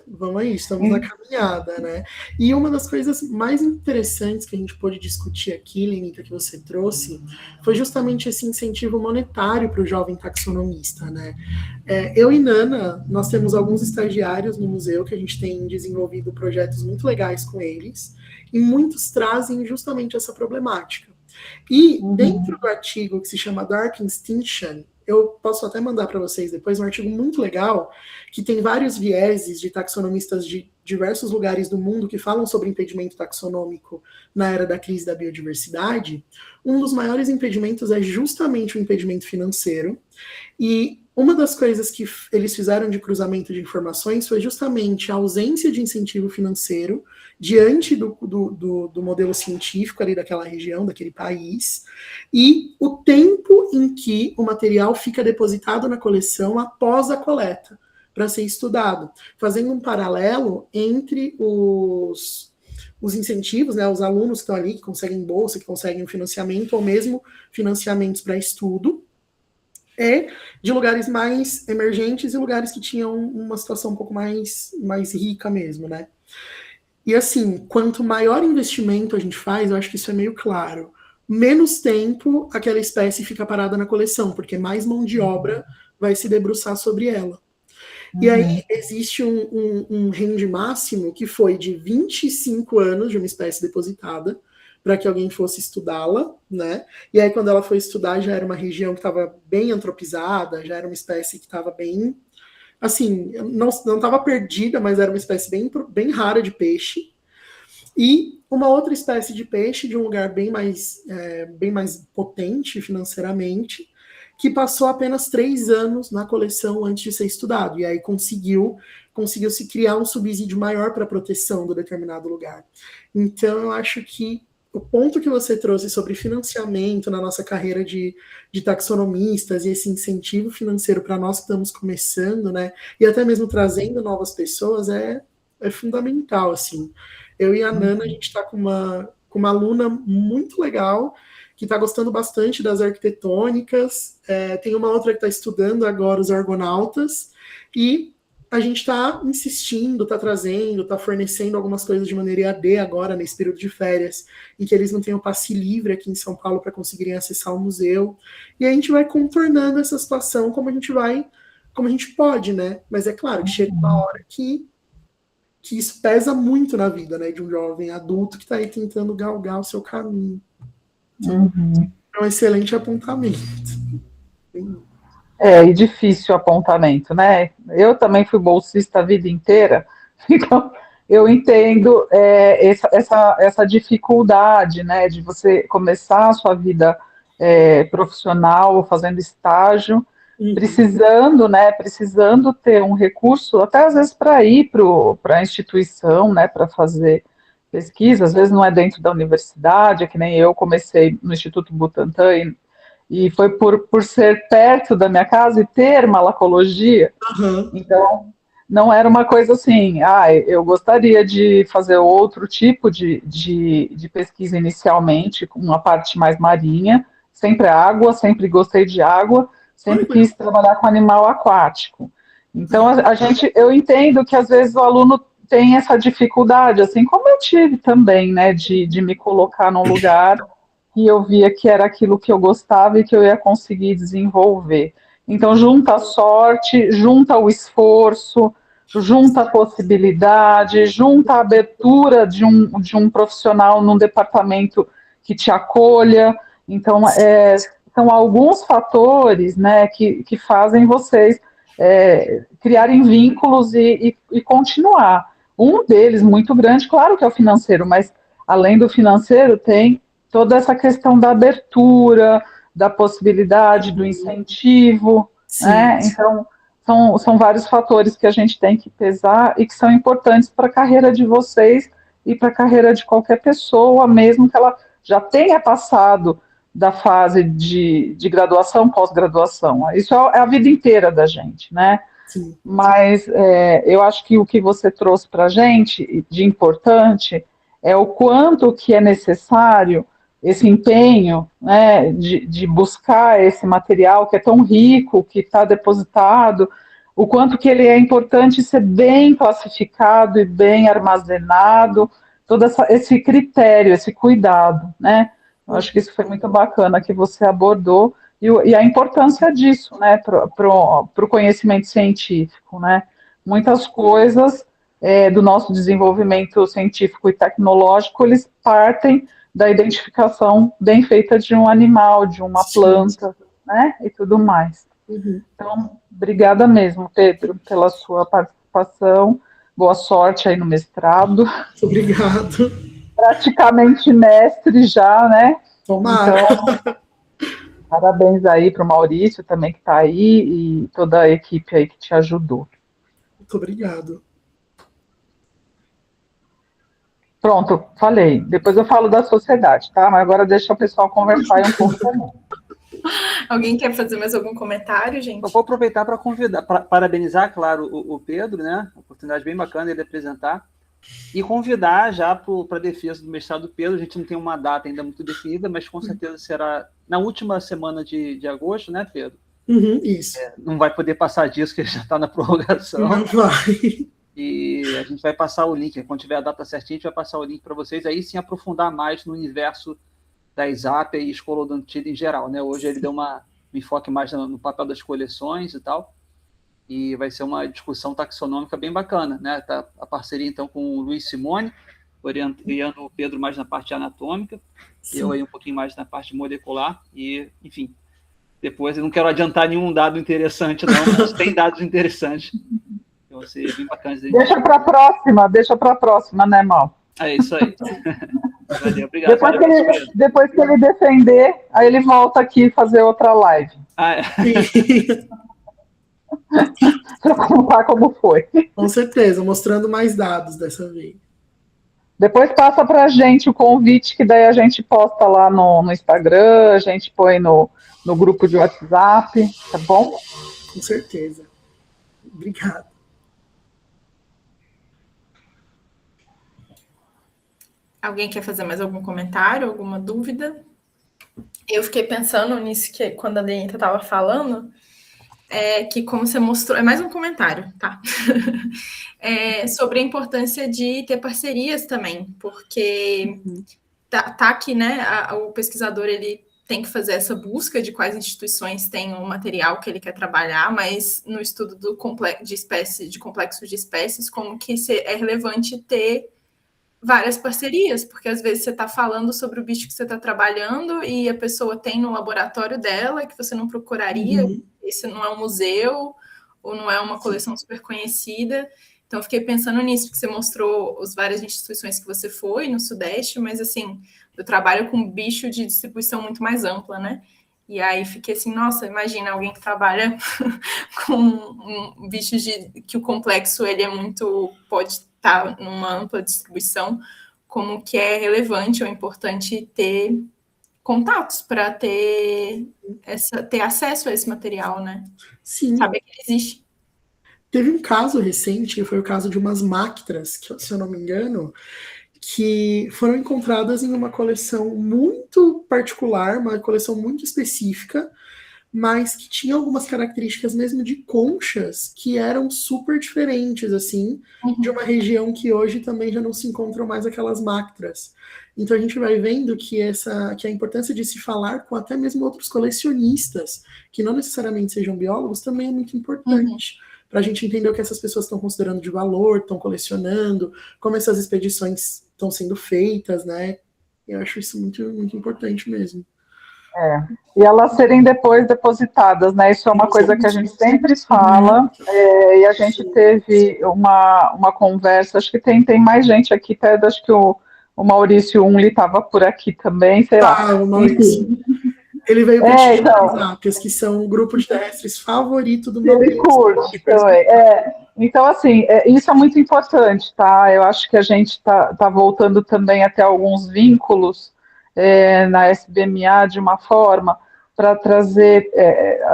Speaker 2: vamos aí, estamos na caminhada, né? E uma das coisas mais interessantes que a gente pôde discutir aqui, Lenita, que você trouxe, foi justamente esse incentivo monetário para o jovem taxonomista, né? Eu e Nana, nós temos alguns estagiários no museu que a gente tem desenvolvido projetos muito legais com eles, e muitos trazem justamente essa problemática. E dentro do artigo que se chama Dark Extinction, eu posso até mandar para vocês depois um artigo muito legal, que tem vários vieses de taxonomistas de diversos lugares do mundo que falam sobre impedimento taxonômico na era da crise da biodiversidade. Um dos maiores impedimentos é justamente o impedimento financeiro, e uma das coisas que eles fizeram de cruzamento de informações foi justamente a ausência de incentivo financeiro diante do modelo científico ali daquela região, daquele país, e o tempo em que o material fica depositado na coleção após a coleta, para ser estudado, fazendo um paralelo entre os incentivos, né, os alunos que estão ali, que conseguem bolsa, que conseguem financiamento, ou mesmo financiamentos para estudo, de lugares mais emergentes e lugares que tinham uma situação um pouco mais rica mesmo, né? E assim, quanto maior investimento a gente faz, eu acho que isso é meio claro, menos tempo aquela espécie fica parada na coleção, porque mais mão de obra vai se debruçar sobre ela. E aí existe um range máximo que foi de 25 anos de uma espécie depositada, para que alguém fosse estudá-la, né? E aí, quando ela foi estudar, já era uma região que estava bem antropizada, já era uma espécie que estava bem assim, não estava perdida, mas era uma espécie bem rara de peixe. E uma outra espécie de peixe de um lugar bem mais potente financeiramente, que passou apenas 3 anos na coleção antes de ser estudado. E aí conseguiu-se criar um subsídio maior para a proteção do determinado lugar. Então, eu acho que o ponto que você trouxe sobre financiamento na nossa carreira de taxonomistas e esse incentivo financeiro para nós que estamos começando, né, e até mesmo trazendo novas pessoas, é fundamental, assim. Eu e a Nana, a gente está com uma aluna muito legal, que está gostando bastante das arquitetônicas, tem uma outra que está estudando agora os argonautas, e a gente está insistindo, está trazendo, está fornecendo algumas coisas de maneira EAD agora, nesse período de férias, em que eles não têm o passe livre aqui em São Paulo para conseguirem acessar o museu. E a gente vai contornando essa situação como a gente pode, né? Mas é claro que chega uma hora que isso pesa muito na vida, né, de um jovem adulto que está aí tentando galgar o seu caminho. Então, é um excelente apontamento.
Speaker 3: E difícil o apontamento, né? Eu também fui bolsista a vida inteira, então eu entendo essa dificuldade, né, de você começar a sua vida profissional, fazendo estágio, precisando ter um recurso, até às vezes para ir para a instituição, né, para fazer pesquisa, às vezes não é dentro da universidade, é que nem eu comecei no Instituto Butantan e foi por ser perto da minha casa e ter malacologia. Então, não era uma coisa assim, eu gostaria de fazer outro tipo de pesquisa inicialmente, com uma parte mais marinha, sempre água, sempre gostei de água, sempre quis trabalhar com animal aquático. Então, eu entendo que às vezes o aluno tem essa dificuldade, assim como eu tive também, né, de me colocar num lugar que eu via que era aquilo que eu gostava e que eu ia conseguir desenvolver. Então, junta a sorte, junta o esforço, junta a possibilidade, junta a abertura de um profissional num departamento que te acolha. Então, são alguns fatores, né, que fazem vocês criarem vínculos e continuar. Um deles, muito grande, claro que é o financeiro, mas além do financeiro, tem toda essa questão da abertura, da possibilidade, do incentivo, né? Então, são vários fatores que a gente tem que pesar e que são importantes para a carreira de vocês e para a carreira de qualquer pessoa, mesmo que ela já tenha passado da fase de graduação, pós-graduação. Isso é a vida inteira da gente, né?
Speaker 2: Sim.
Speaker 3: Mas eu acho que o que você trouxe para a gente de importante é o quanto que é necessário esse empenho, né, de buscar esse material que é tão rico, que está depositado, o quanto que ele é importante ser bem classificado e bem armazenado, todo esse critério, esse cuidado, né? Eu acho que isso foi muito bacana que você abordou, e a importância disso, né, para o conhecimento científico, né? Muitas coisas do nosso desenvolvimento científico e tecnológico, eles partem da identificação bem feita de um animal, de uma planta, né, e tudo mais. Então, obrigada mesmo, Pedro, pela sua participação, boa sorte aí no mestrado.
Speaker 2: Obrigado.
Speaker 3: Praticamente mestre já, né?
Speaker 2: Tomara.
Speaker 3: Então, parabéns aí para o Maurício também que está aí e toda a equipe aí que te ajudou.
Speaker 2: Muito obrigado.
Speaker 3: Pronto, falei. Depois eu falo da sociedade, tá? Mas agora deixa o pessoal conversar aí um pouco também.
Speaker 1: Alguém quer fazer mais algum comentário, gente?
Speaker 4: Eu vou aproveitar para convidar, para parabenizar, claro, o Pedro, né? Oportunidade bem bacana ele apresentar. E convidar já para a defesa do mestrado do Pedro. A gente não tem uma data ainda muito definida, mas com certeza será na última semana de agosto, né, Pedro?
Speaker 2: Isso.
Speaker 4: Não vai poder passar disso, que ele já está na prorrogação.
Speaker 2: Não vai.
Speaker 4: E a gente vai passar o link, quando tiver a data certinha, a gente vai passar o link para vocês, aí sim aprofundar mais no universo da ISAP e escolodontida em geral, né? Hoje ele deu um enfoque mais no papel das coleções e tal, e vai ser uma discussão taxonômica bem bacana, né? Tá a parceria, então, com o Luiz Simone, orientando o Pedro mais na parte anatômica, e eu aí um pouquinho mais na parte molecular, e, enfim, depois. Eu não quero adiantar nenhum dado interessante, não, mas tem dados interessantes. Vão ser bem bacanas.
Speaker 3: Deixa para a próxima, né, Mal?
Speaker 4: É isso aí. Valeu, obrigado.
Speaker 3: Depois que ele defender, aí ele volta aqui fazer outra live.
Speaker 4: É.
Speaker 3: Para contar como foi.
Speaker 2: Com certeza, mostrando mais dados dessa vez.
Speaker 3: Depois passa para a gente o convite, que daí a gente posta lá no Instagram, a gente põe no grupo de WhatsApp, tá bom?
Speaker 2: Com certeza. Obrigado.
Speaker 1: Alguém quer fazer mais algum comentário, alguma dúvida? Eu fiquei pensando nisso que quando a Lenita estava falando, que como você mostrou, é mais um comentário, tá? Sobre a importância de ter parcerias também, porque tá aqui, né? O pesquisador ele tem que fazer essa busca de quais instituições têm o material que ele quer trabalhar, mas no estudo de complexos de espécies, como que é relevante ter várias parcerias, porque às vezes você está falando sobre o bicho que você está trabalhando e a pessoa tem no laboratório dela que você não procuraria, isso não é um museu ou não é uma coleção super conhecida. Então, eu fiquei pensando nisso, porque você mostrou as várias instituições que você foi no Sudeste, mas, assim, eu trabalho com bicho de distribuição muito mais ampla, né? E aí, fiquei assim, nossa, imagina alguém que trabalha com bichos que o complexo, ele é muito, pode estar numa ampla distribuição, como que é relevante ou importante ter contatos para ter acesso a esse material, né?
Speaker 2: Sim.
Speaker 1: Saber que ele existe.
Speaker 2: Teve um caso recente, que foi o caso de umas máquinas, que, se eu não me engano, que foram encontradas em uma coleção muito particular, uma coleção muito específica, mas que tinha algumas características mesmo de conchas que eram super diferentes, assim, de uma região que hoje também já não se encontram mais aquelas máquinas. Então a gente vai vendo que a importância de se falar com até mesmo outros colecionistas, que não necessariamente sejam biólogos, também é muito importante. Para a gente entender o que essas pessoas estão considerando de valor, estão colecionando, como essas expedições estão sendo feitas, né? Eu acho isso muito, muito importante mesmo.
Speaker 3: E elas serem depois depositadas, né? Isso é uma coisa que a gente sempre fala, e a gente teve uma conversa, acho que tem mais gente aqui, até acho que o Maurício Unli estava por aqui também, sei lá.
Speaker 2: O Maurício. Ele veio para os que são o grupo de terrestres favorito do Maurício.
Speaker 3: Ele curte também. Então, assim, isso é muito importante, tá? Eu acho que a gente está voltando também até alguns vínculos na SBMA de uma forma para trazer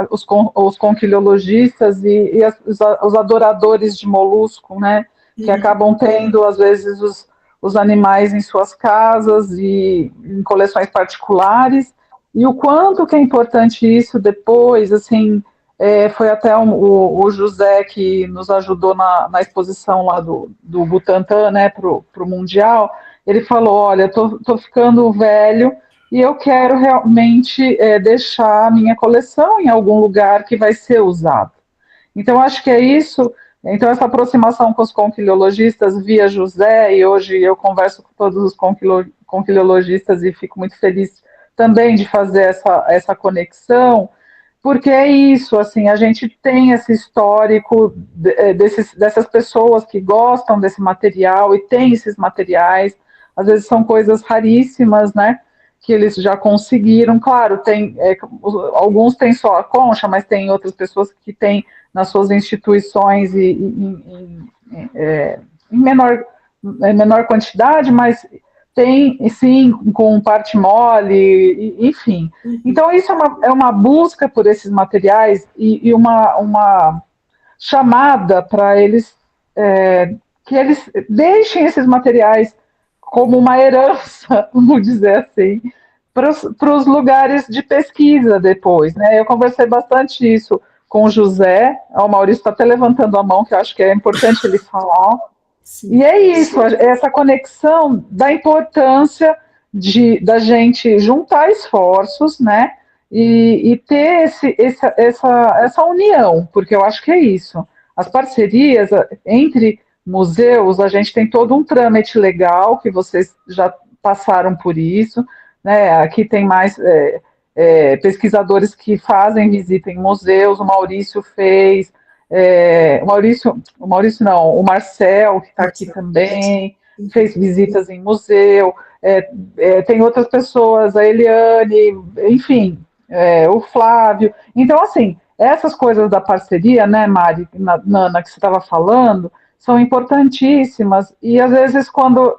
Speaker 3: os conquilologistas e os adoradores de molusco, né? Que acabam tendo, às vezes, os animais em suas casas e em coleções particulares. E o quanto que é importante isso depois, assim, foi até o José que nos ajudou na exposição lá do Butantan, né, para o Mundial. Ele falou, olha, tô ficando velho e eu quero realmente deixar a minha coleção em algum lugar que vai ser usado. Então, acho que é isso. Então, essa aproximação com os conquilologistas via José, e hoje eu converso com todos os conquilologistas e fico muito feliz também de fazer essa conexão, porque é isso, assim, a gente tem esse histórico dessas pessoas que gostam desse material e tem esses materiais, às vezes são coisas raríssimas, né, que eles já conseguiram, claro, alguns têm só a concha, mas tem outras pessoas que têm nas suas instituições em menor quantidade, mas tem, sim, com parte mole, enfim. Então, isso é uma busca por esses materiais e uma chamada para eles, que eles deixem esses materiais como uma herança, vamos dizer assim, para os lugares de pesquisa depois, né? Eu conversei bastante isso com o José, o Maurício está até levantando a mão, que eu acho que é importante ele falar. Sim, e é isso, essa conexão da importância da gente juntar esforços, né, e ter essa união, porque eu acho que é isso. As parcerias entre museus, a gente tem todo um trâmite legal, que vocês já passaram por isso, né, aqui tem mais pesquisadores que fazem visita em museus, o Maurício fez, o Maurício não, o Marcel, que está aqui também, fez visitas em museu, tem outras pessoas, a Eliane, enfim, o Flávio. Então, assim, essas coisas da parceria, né, Mari, Nana, que você estava falando, são importantíssimas, e às vezes quando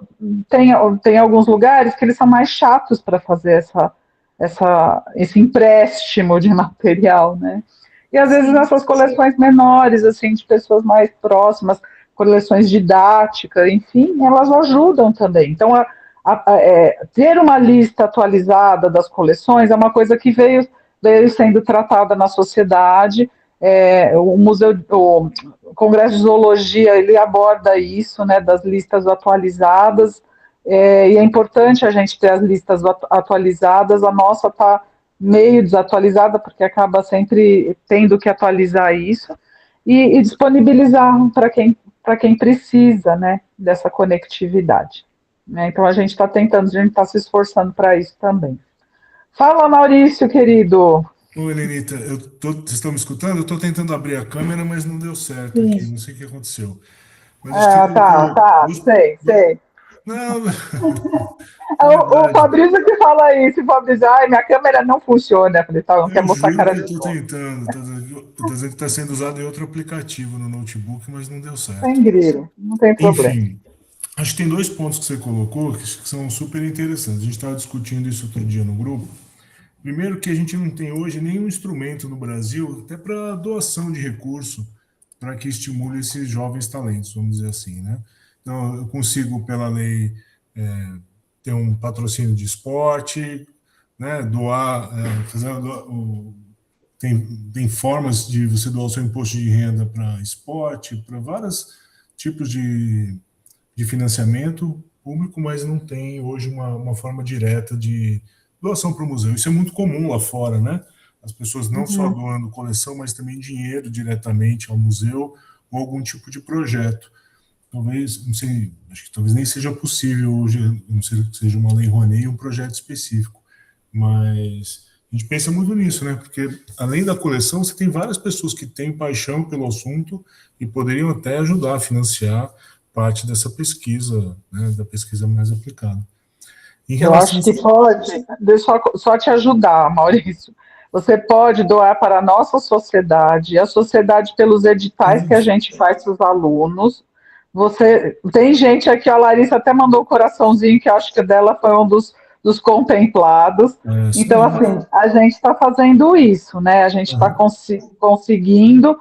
Speaker 3: tem alguns lugares que eles são mais chatos para fazer esse empréstimo de material, né? E às vezes nessas coleções menores, assim, de pessoas mais próximas, coleções didáticas, enfim, elas ajudam também. Então, ter uma lista atualizada das coleções é uma coisa que veio sendo tratada na sociedade. O Congresso de Zoologia, ele aborda isso, né, das listas atualizadas, e é importante a gente ter as listas atualizadas. A nossa está meio desatualizada, porque acaba sempre tendo que atualizar isso, e disponibilizar para quem precisa, né, dessa conectividade. Né? Então, a gente está se esforçando para isso também. Fala, Maurício, querido.
Speaker 5: Oi, Lenita, vocês estão me escutando? Eu estou tentando abrir a câmera, mas não deu certo
Speaker 3: Sim.
Speaker 5: aqui, não sei o que aconteceu. Mas
Speaker 3: sei.
Speaker 5: Não,
Speaker 3: O Fabrício que fala isso, o Fabrício, minha câmera não funciona. Eu falei, não quer mostrar a cara de
Speaker 5: estou tentando, estou dizendo que está sendo usado em outro aplicativo no notebook, mas não deu certo.
Speaker 3: Sem grilo, não tem problema.
Speaker 5: Enfim, acho que tem 2 pontos que você colocou que são super interessantes. A gente estava discutindo isso outro dia no grupo. Primeiro, que a gente não tem hoje nenhum instrumento no Brasil, até para doação de recurso, para que estimule esses jovens talentos, vamos dizer assim, né? Então, eu consigo, pela lei, ter um patrocínio de esporte, né? Doar, tem formas de você doar o seu imposto de renda para esporte, para vários tipos de financiamento público, mas não tem hoje uma forma direta de doação para o museu. Isso é muito comum lá fora, né? As pessoas não só doando coleção, mas também dinheiro diretamente ao museu ou algum tipo de projeto. Talvez, não sei, acho que talvez nem seja possível hoje, não sei que seja uma lei Rouanet, um projeto específico, mas a gente pensa muito nisso, né? Porque além da coleção, você tem várias pessoas que têm paixão pelo assunto e poderiam até ajudar a financiar parte dessa pesquisa, né? Da pesquisa mais aplicada.
Speaker 3: Eu acho que pode, deixa eu só te ajudar, Maurício. Você pode doar para a nossa sociedade, a sociedade pelos editais que a gente faz para os alunos. Tem gente aqui, a Larissa até mandou um coraçãozinho, que acho que dela foi um dos contemplados. Então, assim, a gente está fazendo isso, né? A gente está conseguindo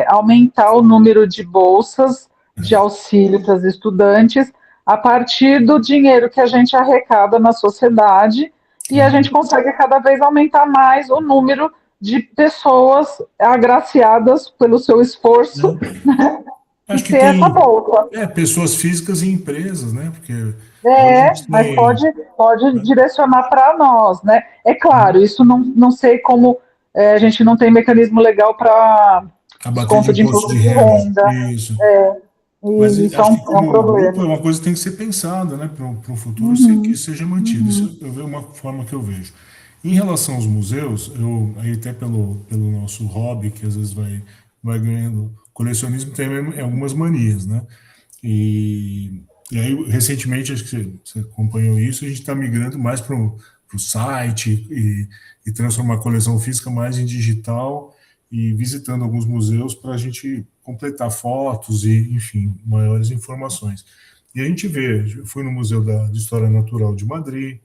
Speaker 3: aumentar o número de bolsas de auxílio para os estudantes a partir do dinheiro que a gente arrecada na sociedade, e a gente consegue cada vez aumentar mais o número de pessoas agraciadas pelo seu esforço, né?
Speaker 5: Acho que
Speaker 3: ter essa bolsa.
Speaker 5: Pessoas físicas e empresas, né? Porque
Speaker 3: mas pode direcionar para nós, né? É claro, isso não sei como, a gente não tem mecanismo legal para
Speaker 5: desconto de imposto de renda.
Speaker 3: Isso.
Speaker 5: Mas
Speaker 3: isso é um problema.
Speaker 5: Grupo é uma coisa que tem que ser pensada, né, para o futuro, que seja mantido. Isso é uma forma que eu vejo. Em relação aos museus, aí até pelo nosso hobby, que às vezes vai ganhando, colecionismo tem algumas manias, né? E aí, recentemente, acho que você acompanhou isso, a gente está migrando mais para o site e transformar a coleção física mais em digital, e visitando alguns museus para a gente completar fotos e, enfim, maiores informações. E a gente vê, eu fui no Museu de História Natural de Madrid,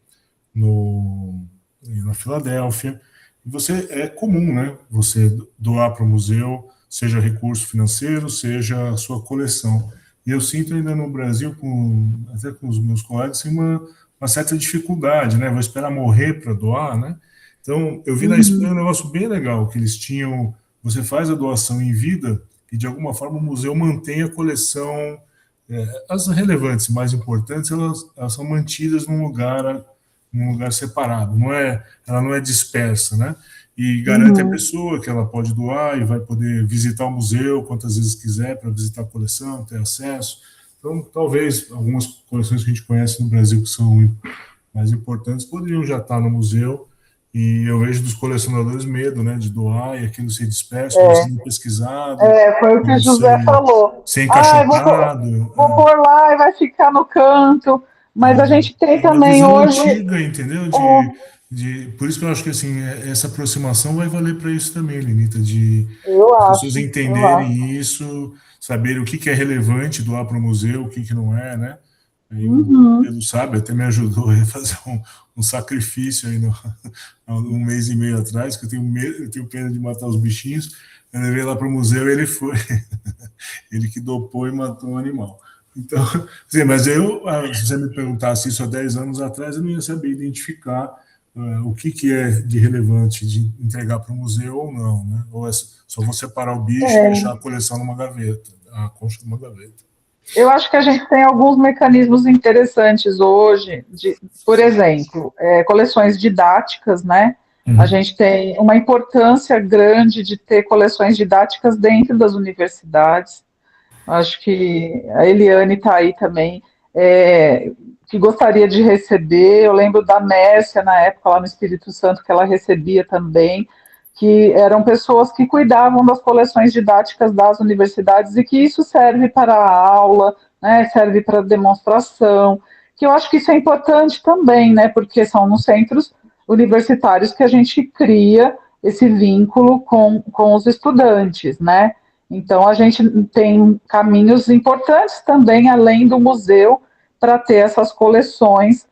Speaker 5: na Filadélfia, e é comum, né, você doar para o museu, seja recurso financeiro, seja a sua coleção. E eu sinto ainda no Brasil, até com os meus colegas, assim, uma certa dificuldade, né, vou esperar morrer para doar, né? Então, eu vi na Espanha um negócio bem legal, que eles tinham, você faz a doação em vida e, de alguma forma, o museu mantém a coleção, as relevantes, mais importantes, elas são mantidas num lugar separado, ela não é dispersa, né? E garante a pessoa que ela pode doar e vai poder visitar o museu quantas vezes quiser para visitar a coleção, ter acesso. Então, talvez algumas coleções que a gente conhece no Brasil que são mais importantes poderiam já estar no museu E eu vejo dos colecionadores medo, né, de doar e aquilo ser disperso, não sendo pesquisado,
Speaker 3: Foi o que o José falou.
Speaker 5: ser
Speaker 3: Vou
Speaker 5: encaixotado.
Speaker 3: pôr lá e vai ficar no canto. Mas a gente tem
Speaker 5: Uma
Speaker 3: também
Speaker 5: visão
Speaker 3: hoje.
Speaker 5: antiga, entendeu? Por isso que eu acho que assim, essa aproximação vai valer para isso também, Lenita, de as pessoas entenderem isso, saberem o que é relevante doar para o museu, o que não é, né? Aí o Pedro sabe, até me ajudou a fazer um sacrifício aí um mês e meio atrás, que eu tenho pena de matar os bichinhos. Eu levei lá para o museu e ele foi. Ele que dopou e matou um animal. Então, sim, mas se você me perguntasse isso há 10 anos atrás, eu não ia saber identificar o que é de relevante de entregar para o museu ou não, né? Ou só vou separar o bicho e deixar a coleção numa gaveta, a concha numa gaveta.
Speaker 3: Eu acho que a gente tem alguns mecanismos interessantes hoje, por exemplo, coleções didáticas, né? A gente tem uma importância grande de ter coleções didáticas dentro das universidades. Acho que a Eliane está aí também, que gostaria de receber. Eu lembro da Mércia, na época, lá no Espírito Santo, que ela recebia também, que eram pessoas que cuidavam das coleções didáticas das universidades e que isso serve para a aula, né, serve para demonstração, que eu acho que isso é importante também, né, porque são nos centros universitários que a gente cria esse vínculo com os estudantes, né. Então, a gente tem caminhos importantes também, além do museu, para ter essas coleções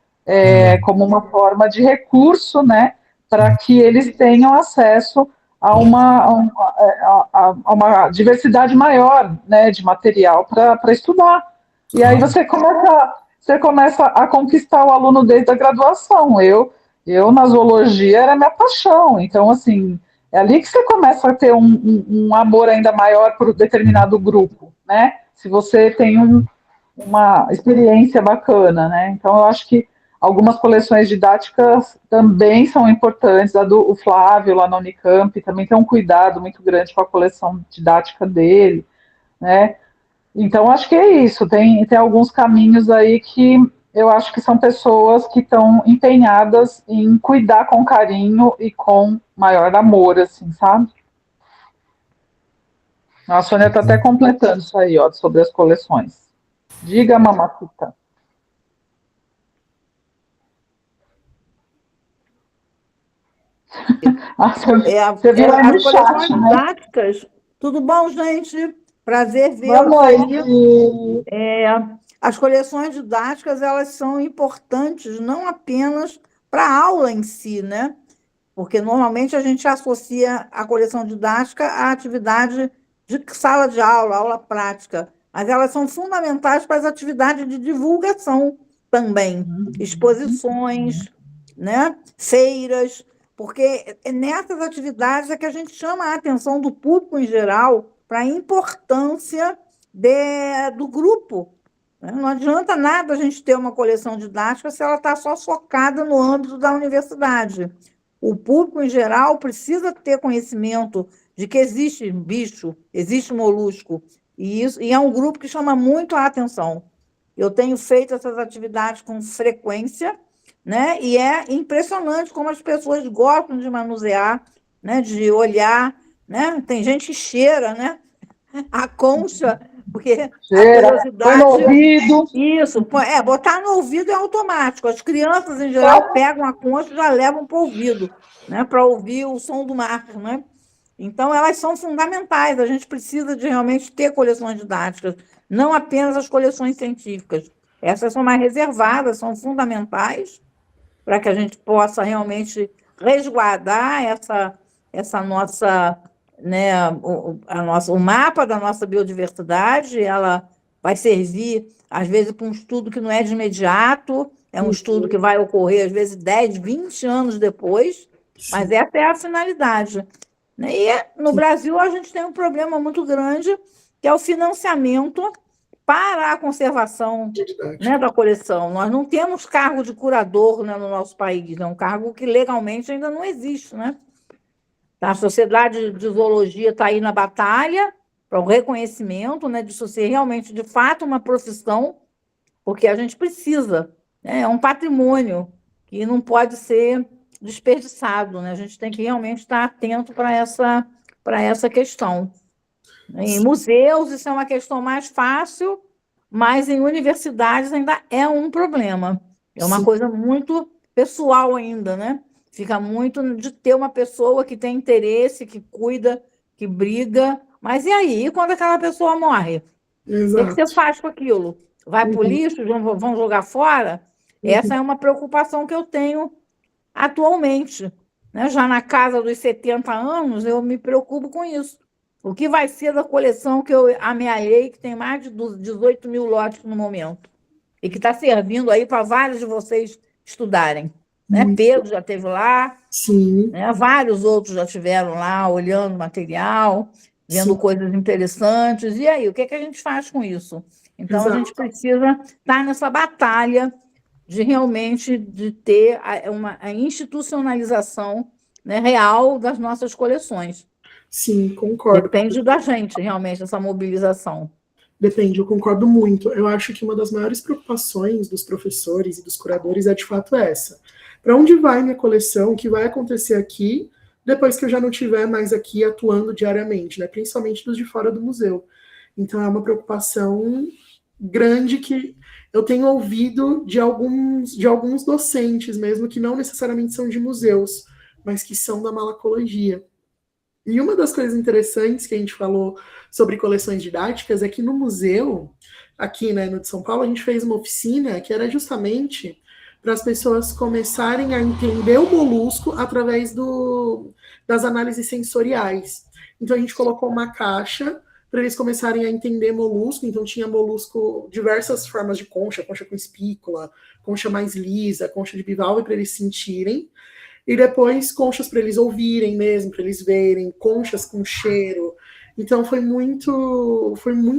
Speaker 3: como uma forma de recurso, né, para que eles tenham acesso a uma diversidade maior, né, de material para estudar. E aí você começa a conquistar o aluno desde a graduação. Eu na zoologia, era minha paixão. Então, assim, é ali que você começa a ter um amor ainda maior por um determinado grupo, né? Se você tem uma experiência bacana, né? Então, eu acho que algumas coleções didáticas também são importantes. O Flávio, lá na Unicamp, também tem um cuidado muito grande com a coleção didática dele, né? Então, acho que é isso. Tem alguns caminhos aí que eu acho que são pessoas que estão empenhadas em cuidar com carinho e com maior amor, assim, sabe? A Sônia está até completando isso aí, ó, sobre as coleções. Diga, mamacita.
Speaker 6: Você viu aí no chat, né? Didáticas. Tudo bom, gente? Prazer vê-los aí. As coleções didáticas, elas são importantes não apenas para a aula em si, né? Porque normalmente a gente associa a coleção didática à atividade de sala de aula, aula prática, mas elas são fundamentais para as atividades de divulgação também, exposições, né? Feiras, porque nessas atividades é que a gente chama a atenção do público em geral para a importância do grupo. Não adianta nada a gente ter uma coleção didática se ela está só focada no âmbito da universidade. O público, em geral, precisa ter conhecimento de que existe bicho, existe molusco, e é um grupo que chama muito a atenção. Eu tenho feito essas atividades com frequência, né? E é impressionante como as pessoas gostam de manusear, né? De olhar, né? Tem gente que cheira, né? A concha, porque
Speaker 3: cheira,
Speaker 6: a curiosidade...
Speaker 3: põe no ouvido.
Speaker 6: Isso, botar no ouvido é automático. As crianças, em geral, pegam a concha e já levam para o ouvido, né? Para ouvir o som do mar, né? Então, elas são fundamentais. A gente precisa de realmente ter coleções didáticas, não apenas as coleções científicas. Essas são mais reservadas, são fundamentais para que a gente possa realmente resguardar essa nossa, né, o mapa da nossa biodiversidade. Ela vai servir, às vezes, para um estudo que não é de imediato, é um estudo que vai ocorrer, às vezes, 10, 20 anos depois, mas essa é a finalidade. E no Brasil a gente tem um problema muito grande, que é o financiamento para a conservação, né, da coleção. Nós não temos cargo de curador, né, no nosso país, é um cargo que legalmente ainda não existe, né? A Sociedade de Zoologia está aí na batalha para o reconhecimento, né, disso ser realmente, de fato, uma profissão, porque a gente precisa, né, é um patrimônio que não pode ser desperdiçado, né? A gente tem que realmente estar atento para essa questão. Em museus, isso é uma questão mais fácil, mas em universidades ainda é um problema. É uma coisa muito pessoal ainda, né? Fica muito de ter uma pessoa que tem interesse, que cuida, que briga. Mas e aí? E quando aquela pessoa morre?
Speaker 2: Exato.
Speaker 6: O que você faz com aquilo? Vai para o lixo? Vão jogar fora? Essa é uma preocupação que eu tenho atualmente. Né? Já na casa dos 70 anos, eu me preocupo com isso. O que vai ser da coleção que eu amealhei, que tem mais de 18 mil lotes no momento, e que está servindo aí para vários de vocês estudarem. Né? Pedro já esteve lá, né? Vários outros já estiveram lá olhando material, vendo coisas interessantes. E aí, o que a gente faz com isso? Então, a gente precisa estar nessa batalha de realmente ter a institucionalização, né, real das nossas coleções.
Speaker 2: Sim, concordo.
Speaker 6: Depende da gente, realmente, essa mobilização.
Speaker 2: Depende, eu concordo muito. Eu acho que uma das maiores preocupações dos professores e dos curadores é, de fato, essa. Para onde vai minha coleção? O que vai acontecer aqui depois que eu já não estiver mais aqui atuando diariamente, né? Principalmente dos de fora do museu. Então, é uma preocupação grande que eu tenho ouvido de alguns docentes mesmo, que não necessariamente são de museus, mas que são da malacologia. E uma das coisas interessantes que a gente falou sobre coleções didáticas é que no museu, aqui, né, no de São Paulo, a gente fez uma oficina que era justamente para as pessoas começarem a entender o molusco através das análises sensoriais. Então, a gente colocou uma caixa para eles começarem a entender molusco. Então, tinha molusco, diversas formas de concha com espícula, concha mais lisa, concha de bivalve, para eles sentirem. E depois conchas para eles ouvirem mesmo, para eles verem, conchas com cheiro. Então foi muito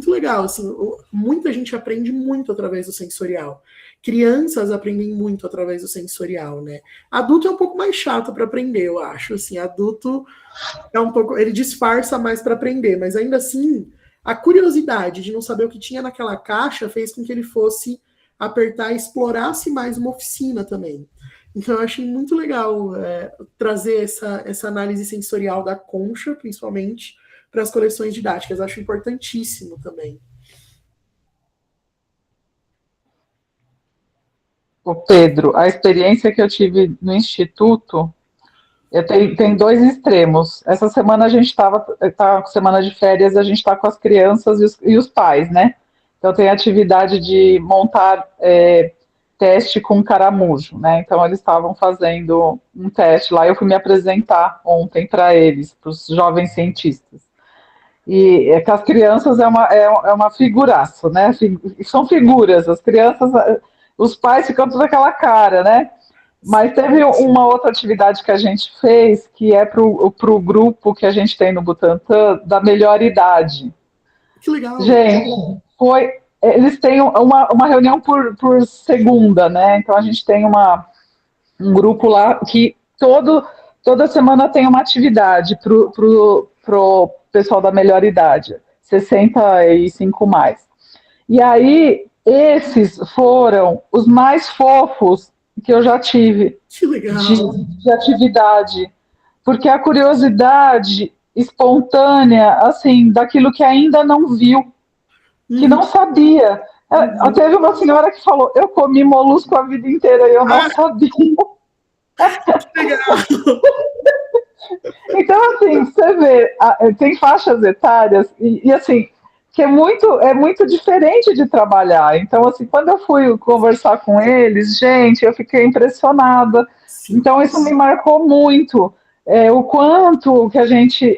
Speaker 2: legal, assim, muita gente aprende muito através do sensorial. Crianças aprendem muito através do sensorial, né? Adulto é um pouco mais chato para aprender, eu acho, assim, adulto é um pouco, ele disfarça mais para aprender, mas ainda assim, a curiosidade de não saber o que tinha naquela caixa fez com que ele fosse apertar e explorasse mais uma oficina também. Então, eu achei muito legal trazer essa análise sensorial da concha, principalmente, para as coleções didáticas. Acho importantíssimo também.
Speaker 3: O Pedro, a experiência que eu tive no Instituto, tem dois extremos. Essa semana a gente estava com semana de férias, a gente está com as crianças e os pais, né? Então, tem a atividade de montar teste com caramujo, né? Então eles estavam fazendo um teste lá. Eu fui me apresentar ontem para eles, para os jovens cientistas. E é que as crianças é uma figuraça, né? São figuras. As crianças, os pais ficam toda aquela cara, né? Mas teve uma outra atividade que a gente fez, que é para o grupo que a gente tem no Butantan da melhor idade.
Speaker 2: Que legal.
Speaker 3: Gente, eles têm uma reunião por segunda, né? Então a gente tem um grupo lá que toda semana tem uma atividade pro pessoal da melhor idade, 65 mais. E aí, esses foram os mais fofos que eu já tive de atividade, porque a curiosidade espontânea, assim, daquilo que ainda não viu, que não sabia. Teve uma senhora que falou, eu comi molusco a vida inteira e eu não sabia. Então, assim, você vê, tem faixas etárias e assim, que é muito diferente de trabalhar. Então, assim, quando eu fui conversar com eles, gente, eu fiquei impressionada. Então, isso me marcou muito. O quanto que a gente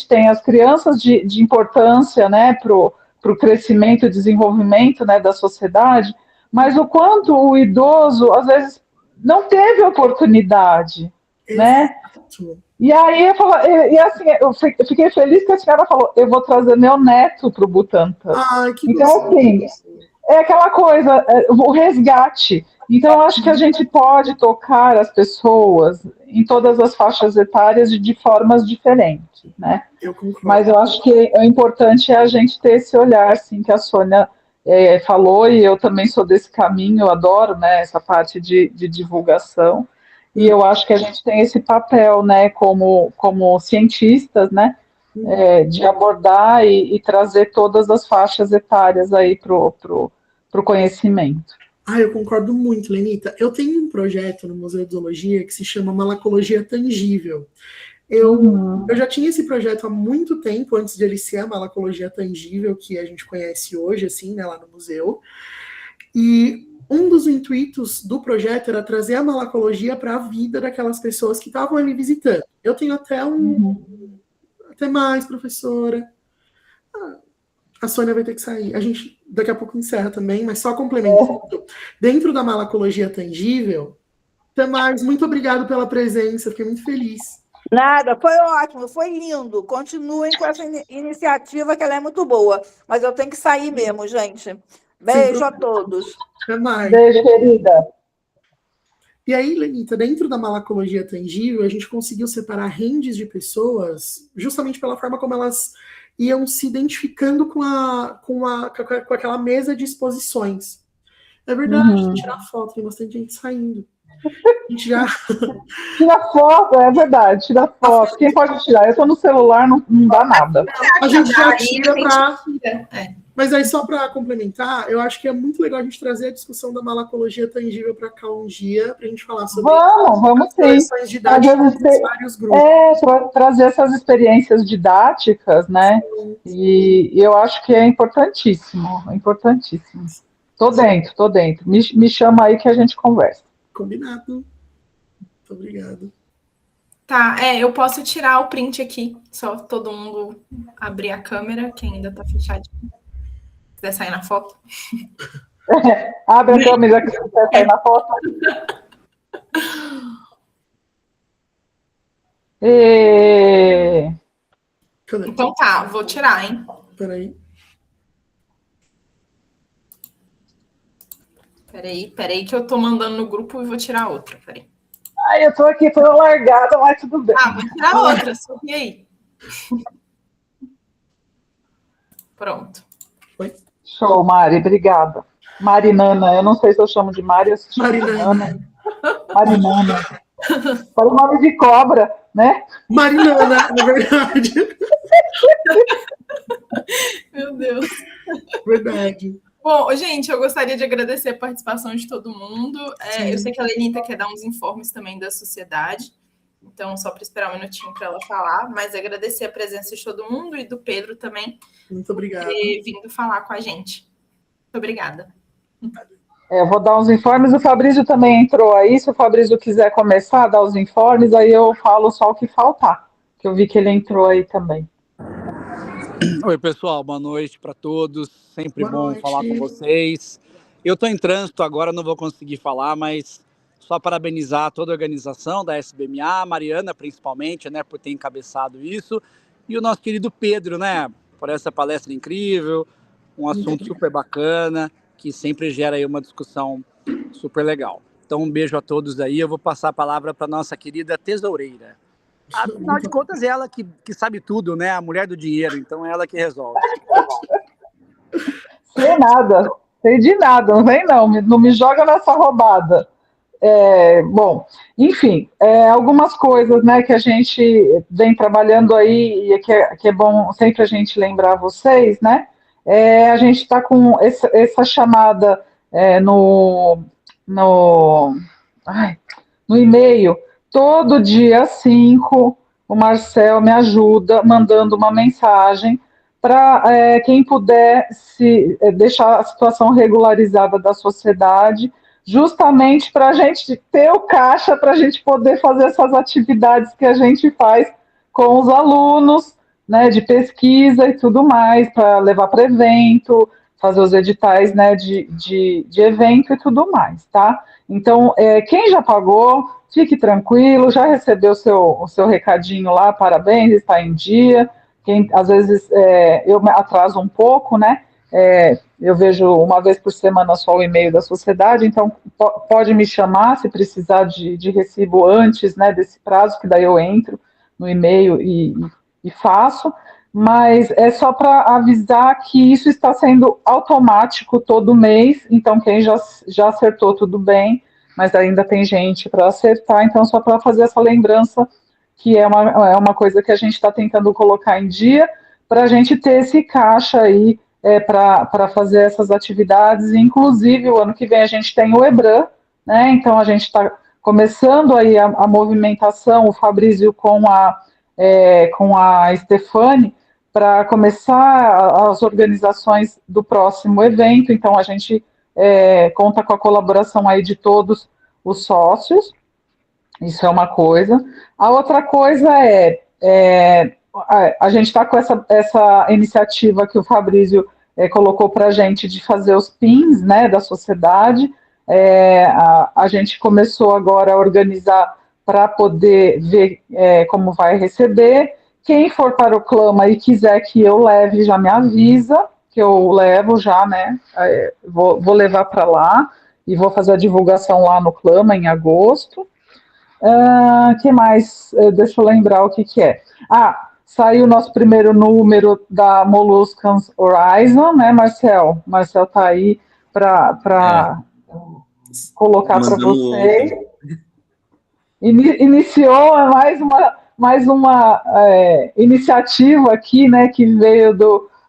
Speaker 3: tem as crianças de importância, né, para o crescimento e desenvolvimento, né, da sociedade, mas o quanto o idoso, às vezes, não teve oportunidade, né? E aí eu fiquei feliz que a senhora falou, eu vou trazer meu neto para o Butantan. Então, assim, é aquela coisa, o resgate. Então, eu acho que a gente pode tocar as pessoas em todas as faixas etárias de formas diferentes, né? Mas eu acho que o importante é a gente ter esse olhar, assim, que a Sônia falou, e eu também sou desse caminho, eu adoro, né, essa parte de divulgação. E eu acho que a gente tem esse papel, né, como cientistas, né, de abordar e trazer todas as faixas etárias aí pro conhecimento.
Speaker 2: Eu concordo muito, Lenita. Eu tenho um projeto no Museu de Zoologia que se chama Malacologia Tangível. Eu já tinha esse projeto há muito tempo, antes de ele ser a malacologia tangível que a gente conhece hoje, assim, né, lá no museu. E um dos intuitos do projeto era trazer a malacologia para a vida daquelas pessoas que estavam ali visitando. Eu tenho até até mais, professora. A Sônia vai ter que sair. A gente daqui a pouco encerra também, mas só complementando. Dentro da malacologia tangível, até mais, muito obrigado pela presença, fiquei muito feliz.
Speaker 6: Nada, foi ótimo, foi lindo. Continuem com essa iniciativa, que ela é muito boa. Mas eu tenho que sair mesmo, gente. Beijo a todos.
Speaker 2: Até mais.
Speaker 3: Beijo, querida.
Speaker 2: E aí, Lenita, dentro da malacologia tangível, a gente conseguiu separar ranges de pessoas justamente pela forma como elas iam se identificando com aquela mesa de exposições. É verdade, tirar foto, tem bastante gente saindo. A gente já...
Speaker 3: Tira foto, é verdade, tira foto. Quem pode tirar? Eu estou no celular, não dá nada.
Speaker 2: A gente já tira para... Mas aí, só para complementar, eu acho que é muito legal a gente trazer a discussão da malacologia tangível para cá um dia, para a gente falar sobre
Speaker 3: vamos
Speaker 2: as coleções didáticas de vários grupos.
Speaker 3: Trazer essas experiências didáticas, né? E eu acho que é importantíssimo, importantíssimo. Tô dentro. Me chama aí que a gente conversa.
Speaker 2: Combinado. Muito obrigado.
Speaker 1: Tá, eu posso tirar o print aqui, só todo mundo abrir a câmera, quem ainda tá fechadinho. Se quiser sair na foto.
Speaker 3: Abre a câmera que você quer sair na foto.
Speaker 1: Então tá, vou tirar, hein? Peraí que eu tô mandando no grupo e vou tirar outra, peraí.
Speaker 3: Eu tô aqui toda largada, mas tudo bem.
Speaker 1: Vou tirar outra, sorri aí. Pronto.
Speaker 2: Oi?
Speaker 3: Show, Mari, obrigada. Marinana, eu não sei se eu chamo de Mari ou se Marinana. Para o nome de cobra, né?
Speaker 2: Marinana, na verdade.
Speaker 1: Meu Deus.
Speaker 2: Verdade.
Speaker 1: Bom, gente, eu gostaria de agradecer a participação de todo mundo. Eu sei que a Lenita quer dar uns informes também da sociedade, então só para esperar um minutinho para ela falar, mas agradecer a presença de todo mundo e do Pedro também.
Speaker 2: Muito obrigada.
Speaker 1: Por ter vindo falar com a gente. Muito obrigada.
Speaker 3: Eu vou dar uns informes, o Fabrício também entrou aí, se o Fabrício quiser começar a dar os informes, aí eu falo só o que faltar, que eu vi que ele entrou aí também.
Speaker 7: Oi, pessoal, boa noite para todos, sempre bom falar com vocês. Eu estou em trânsito agora, não vou conseguir falar, mas só parabenizar toda a organização da SBMA, a Mariana principalmente, né, por ter encabeçado isso, e o nosso querido Pedro, né, por essa palestra incrível, um assunto super bacana, que sempre gera aí uma discussão super legal. Então, um beijo a todos aí, eu vou passar a palavra para nossa querida tesoureira. Afinal de contas, é ela que sabe tudo, né? A mulher do dinheiro, então é ela que resolve.
Speaker 3: Sei nada, sei de nada, não vem não me joga nessa roubada. Bom, enfim, algumas coisas, né, que a gente vem trabalhando aí e que é bom sempre a gente lembrar vocês, né? A gente está com essa chamada no e-mail. Todo dia 5, o Marcel me ajuda mandando uma mensagem para quem puder deixar a situação regularizada da sociedade, justamente para a gente ter o caixa, para a gente poder fazer essas atividades que a gente faz com os alunos, né, de pesquisa e tudo mais, para levar para evento, fazer os editais, né, de evento e tudo mais, tá? Então, quem já pagou, fique tranquilo, já recebeu o seu recadinho lá, parabéns, está em dia. Às vezes eu me atraso um pouco, né? Eu vejo uma vez por semana só o e-mail da sociedade, então pode me chamar se precisar de recibo antes, né, desse prazo, que daí eu entro no e-mail e faço. Mas é só para avisar que isso está sendo automático todo mês, então quem já acertou tudo bem, mas ainda tem gente para acertar, então só para fazer essa lembrança que é uma coisa que a gente está tentando colocar em dia, para a gente ter esse caixa aí para fazer essas atividades, inclusive o ano que vem a gente tem o EBRAM, né? Então a gente está começando aí a movimentação, o Fabrício com a Stefane, para começar as organizações do próximo evento, então a gente conta com a colaboração aí de todos os sócios, isso é uma coisa. A outra coisa a gente está com essa iniciativa que o Fabrício colocou para a gente de fazer os pins, né, da sociedade. A gente começou agora a organizar para poder ver como vai receber. Quem for para o Clama e quiser que eu leve, já me avisa, que eu levo já, né? Vou levar para lá e vou fazer a divulgação lá no Clama em agosto. Que mais? Deixa eu lembrar o que é. Saiu o nosso primeiro número da Molluscans Horizon, né, Marcel? Marcel está aí para colocar para vocês. Iniciou mais uma iniciativa aqui, né, que veio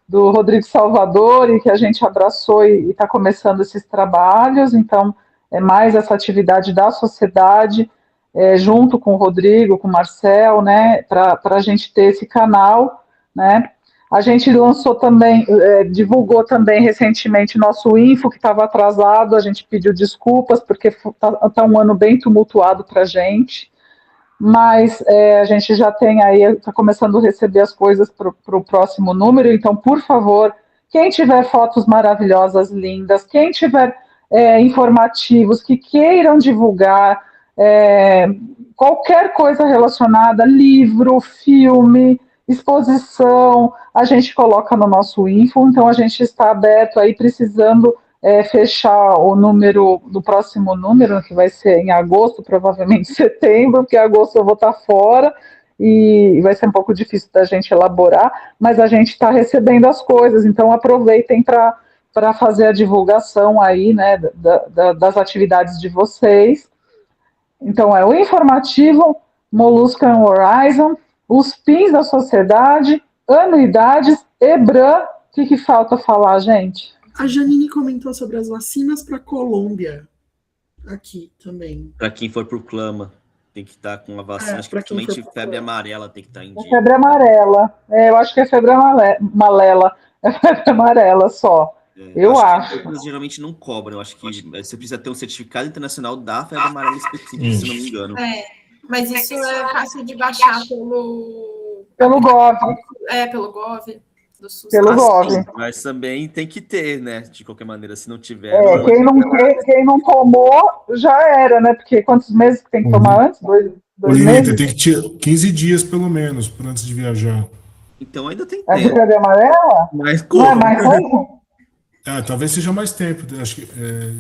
Speaker 3: do Rodrigo Salvador e que a gente abraçou e está começando esses trabalhos. Então, é mais essa atividade da sociedade, junto com o Rodrigo, com o Marcel, né, para a gente ter esse canal, né. A gente lançou também, divulgou também recentemente nosso info, que estava atrasado, a gente pediu desculpas, porque está um ano bem tumultuado para a gente, mas a gente já tem aí, está começando a receber as coisas para o próximo número, então, por favor, quem tiver fotos maravilhosas, lindas, quem tiver informativos que queiram divulgar, qualquer coisa relacionada, livro, filme, exposição, a gente coloca no nosso info, então a gente está aberto aí, precisando fechar o número, do próximo número, que vai ser em agosto, provavelmente setembro, porque em agosto eu vou estar fora, e vai ser um pouco difícil da gente elaborar, mas a gente está recebendo as coisas, então aproveitem para fazer a divulgação aí, né, das atividades de vocês. Então, o informativo, Molluscan Horizon, os pins da sociedade, anuidades, EBRAM. O que falta falar, gente?
Speaker 2: A Janine comentou sobre as vacinas para a Colômbia, aqui também.
Speaker 8: Para quem for para o Clama, tem que estar com a vacina, acho que principalmente febre amarela tem que estar em dia.
Speaker 3: Febre amarela, eu acho que é febre amarela, é febre amarela só. Eu acho.
Speaker 8: Geralmente não cobram, eu acho que você precisa ter um certificado internacional da febre amarela específica, se não me engano.
Speaker 1: Mas isso é fácil de baixar pelo
Speaker 3: Gov.
Speaker 1: Pelo Gov do SUS.
Speaker 3: Pelo Gov.
Speaker 8: Sim, mas também tem que ter, né? De qualquer maneira, se não tiver.
Speaker 3: Quem não tomou, já era, né? Porque quantos meses que tem que tomar antes? Dois meses?
Speaker 5: Tem que ter 15 dias, pelo menos, antes de viajar.
Speaker 8: Então ainda tem tempo.
Speaker 3: É de febre amarela?
Speaker 8: Mas como?
Speaker 3: Não é mais tempo?
Speaker 5: Talvez seja mais tempo. Acho que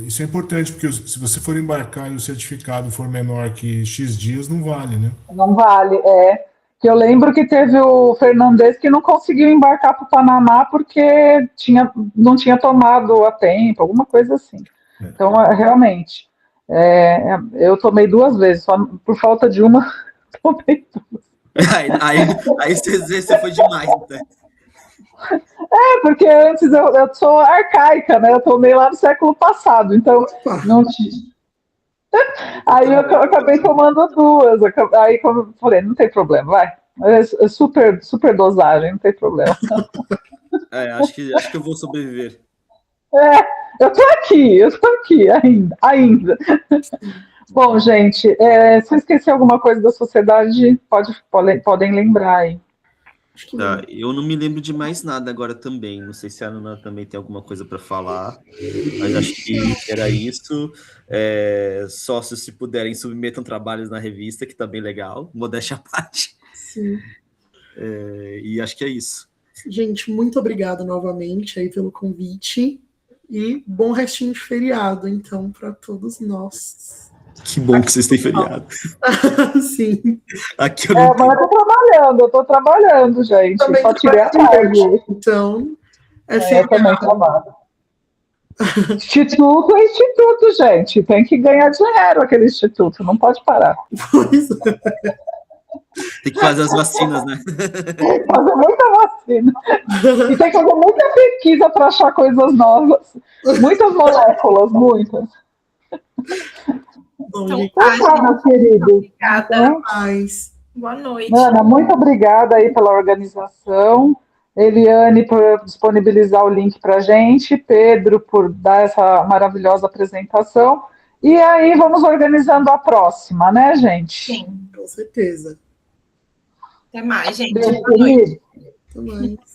Speaker 5: isso é importante, porque se você for embarcar e o certificado for menor que X dias, não vale, né?
Speaker 3: Não vale, que eu lembro que teve o Fernandes que não conseguiu embarcar para o Panamá porque não tinha tomado a tempo, alguma coisa assim. Então, realmente, eu tomei 2 vezes, só por falta de uma, tomei 2.
Speaker 8: Aí você foi demais, então.
Speaker 3: Porque antes eu sou arcaica, né? Eu tomei lá no século passado, então não tinha. Aí eu acabei tomando 2. Aí como eu falei, não tem problema, vai. É super dosagem, não tem problema.
Speaker 8: Acho que eu vou sobreviver.
Speaker 3: Eu tô aqui ainda. Bom, gente, se eu esqueci alguma coisa da sociedade, podem lembrar aí.
Speaker 8: Eu não me lembro de mais nada agora também. Não sei se a Ana também tem alguma coisa para falar, mas acho que era isso. Sócios, se puderem, submetam trabalhos na revista, que tá bem legal. Modéstia à parte.
Speaker 2: Sim.
Speaker 8: E acho que é isso.
Speaker 2: Gente, muito obrigado novamente aí pelo convite e bom restinho de feriado, então, para todos nós.
Speaker 8: Que bom que vocês têm feriado.
Speaker 2: Sim.
Speaker 8: Aqui eu não
Speaker 3: mas eu tô trabalhando, gente.
Speaker 2: Também
Speaker 3: só tirei a tarde.
Speaker 2: Então,
Speaker 3: eu também trabalho. Instituto é instituto, gente. Tem que ganhar dinheiro aquele instituto, não pode parar.
Speaker 2: Pois é.
Speaker 8: Tem que fazer as vacinas, né?
Speaker 3: Tem que fazer muita vacina. E tem que fazer muita pesquisa para achar coisas novas. Muitas moléculas, muitas.
Speaker 2: Bom,
Speaker 1: Então,
Speaker 2: gente,
Speaker 3: Então, querido.
Speaker 1: Obrigada.
Speaker 2: Boa
Speaker 1: noite.
Speaker 3: Ana, muito obrigada aí pela organização. Eliane, por disponibilizar o link para a gente. Pedro, por dar essa maravilhosa apresentação. E aí, vamos organizando a próxima, né, gente?
Speaker 1: Sim.
Speaker 2: Com certeza.
Speaker 1: Até mais, gente.
Speaker 3: Beijo,
Speaker 1: Boa noite.
Speaker 2: Até mais.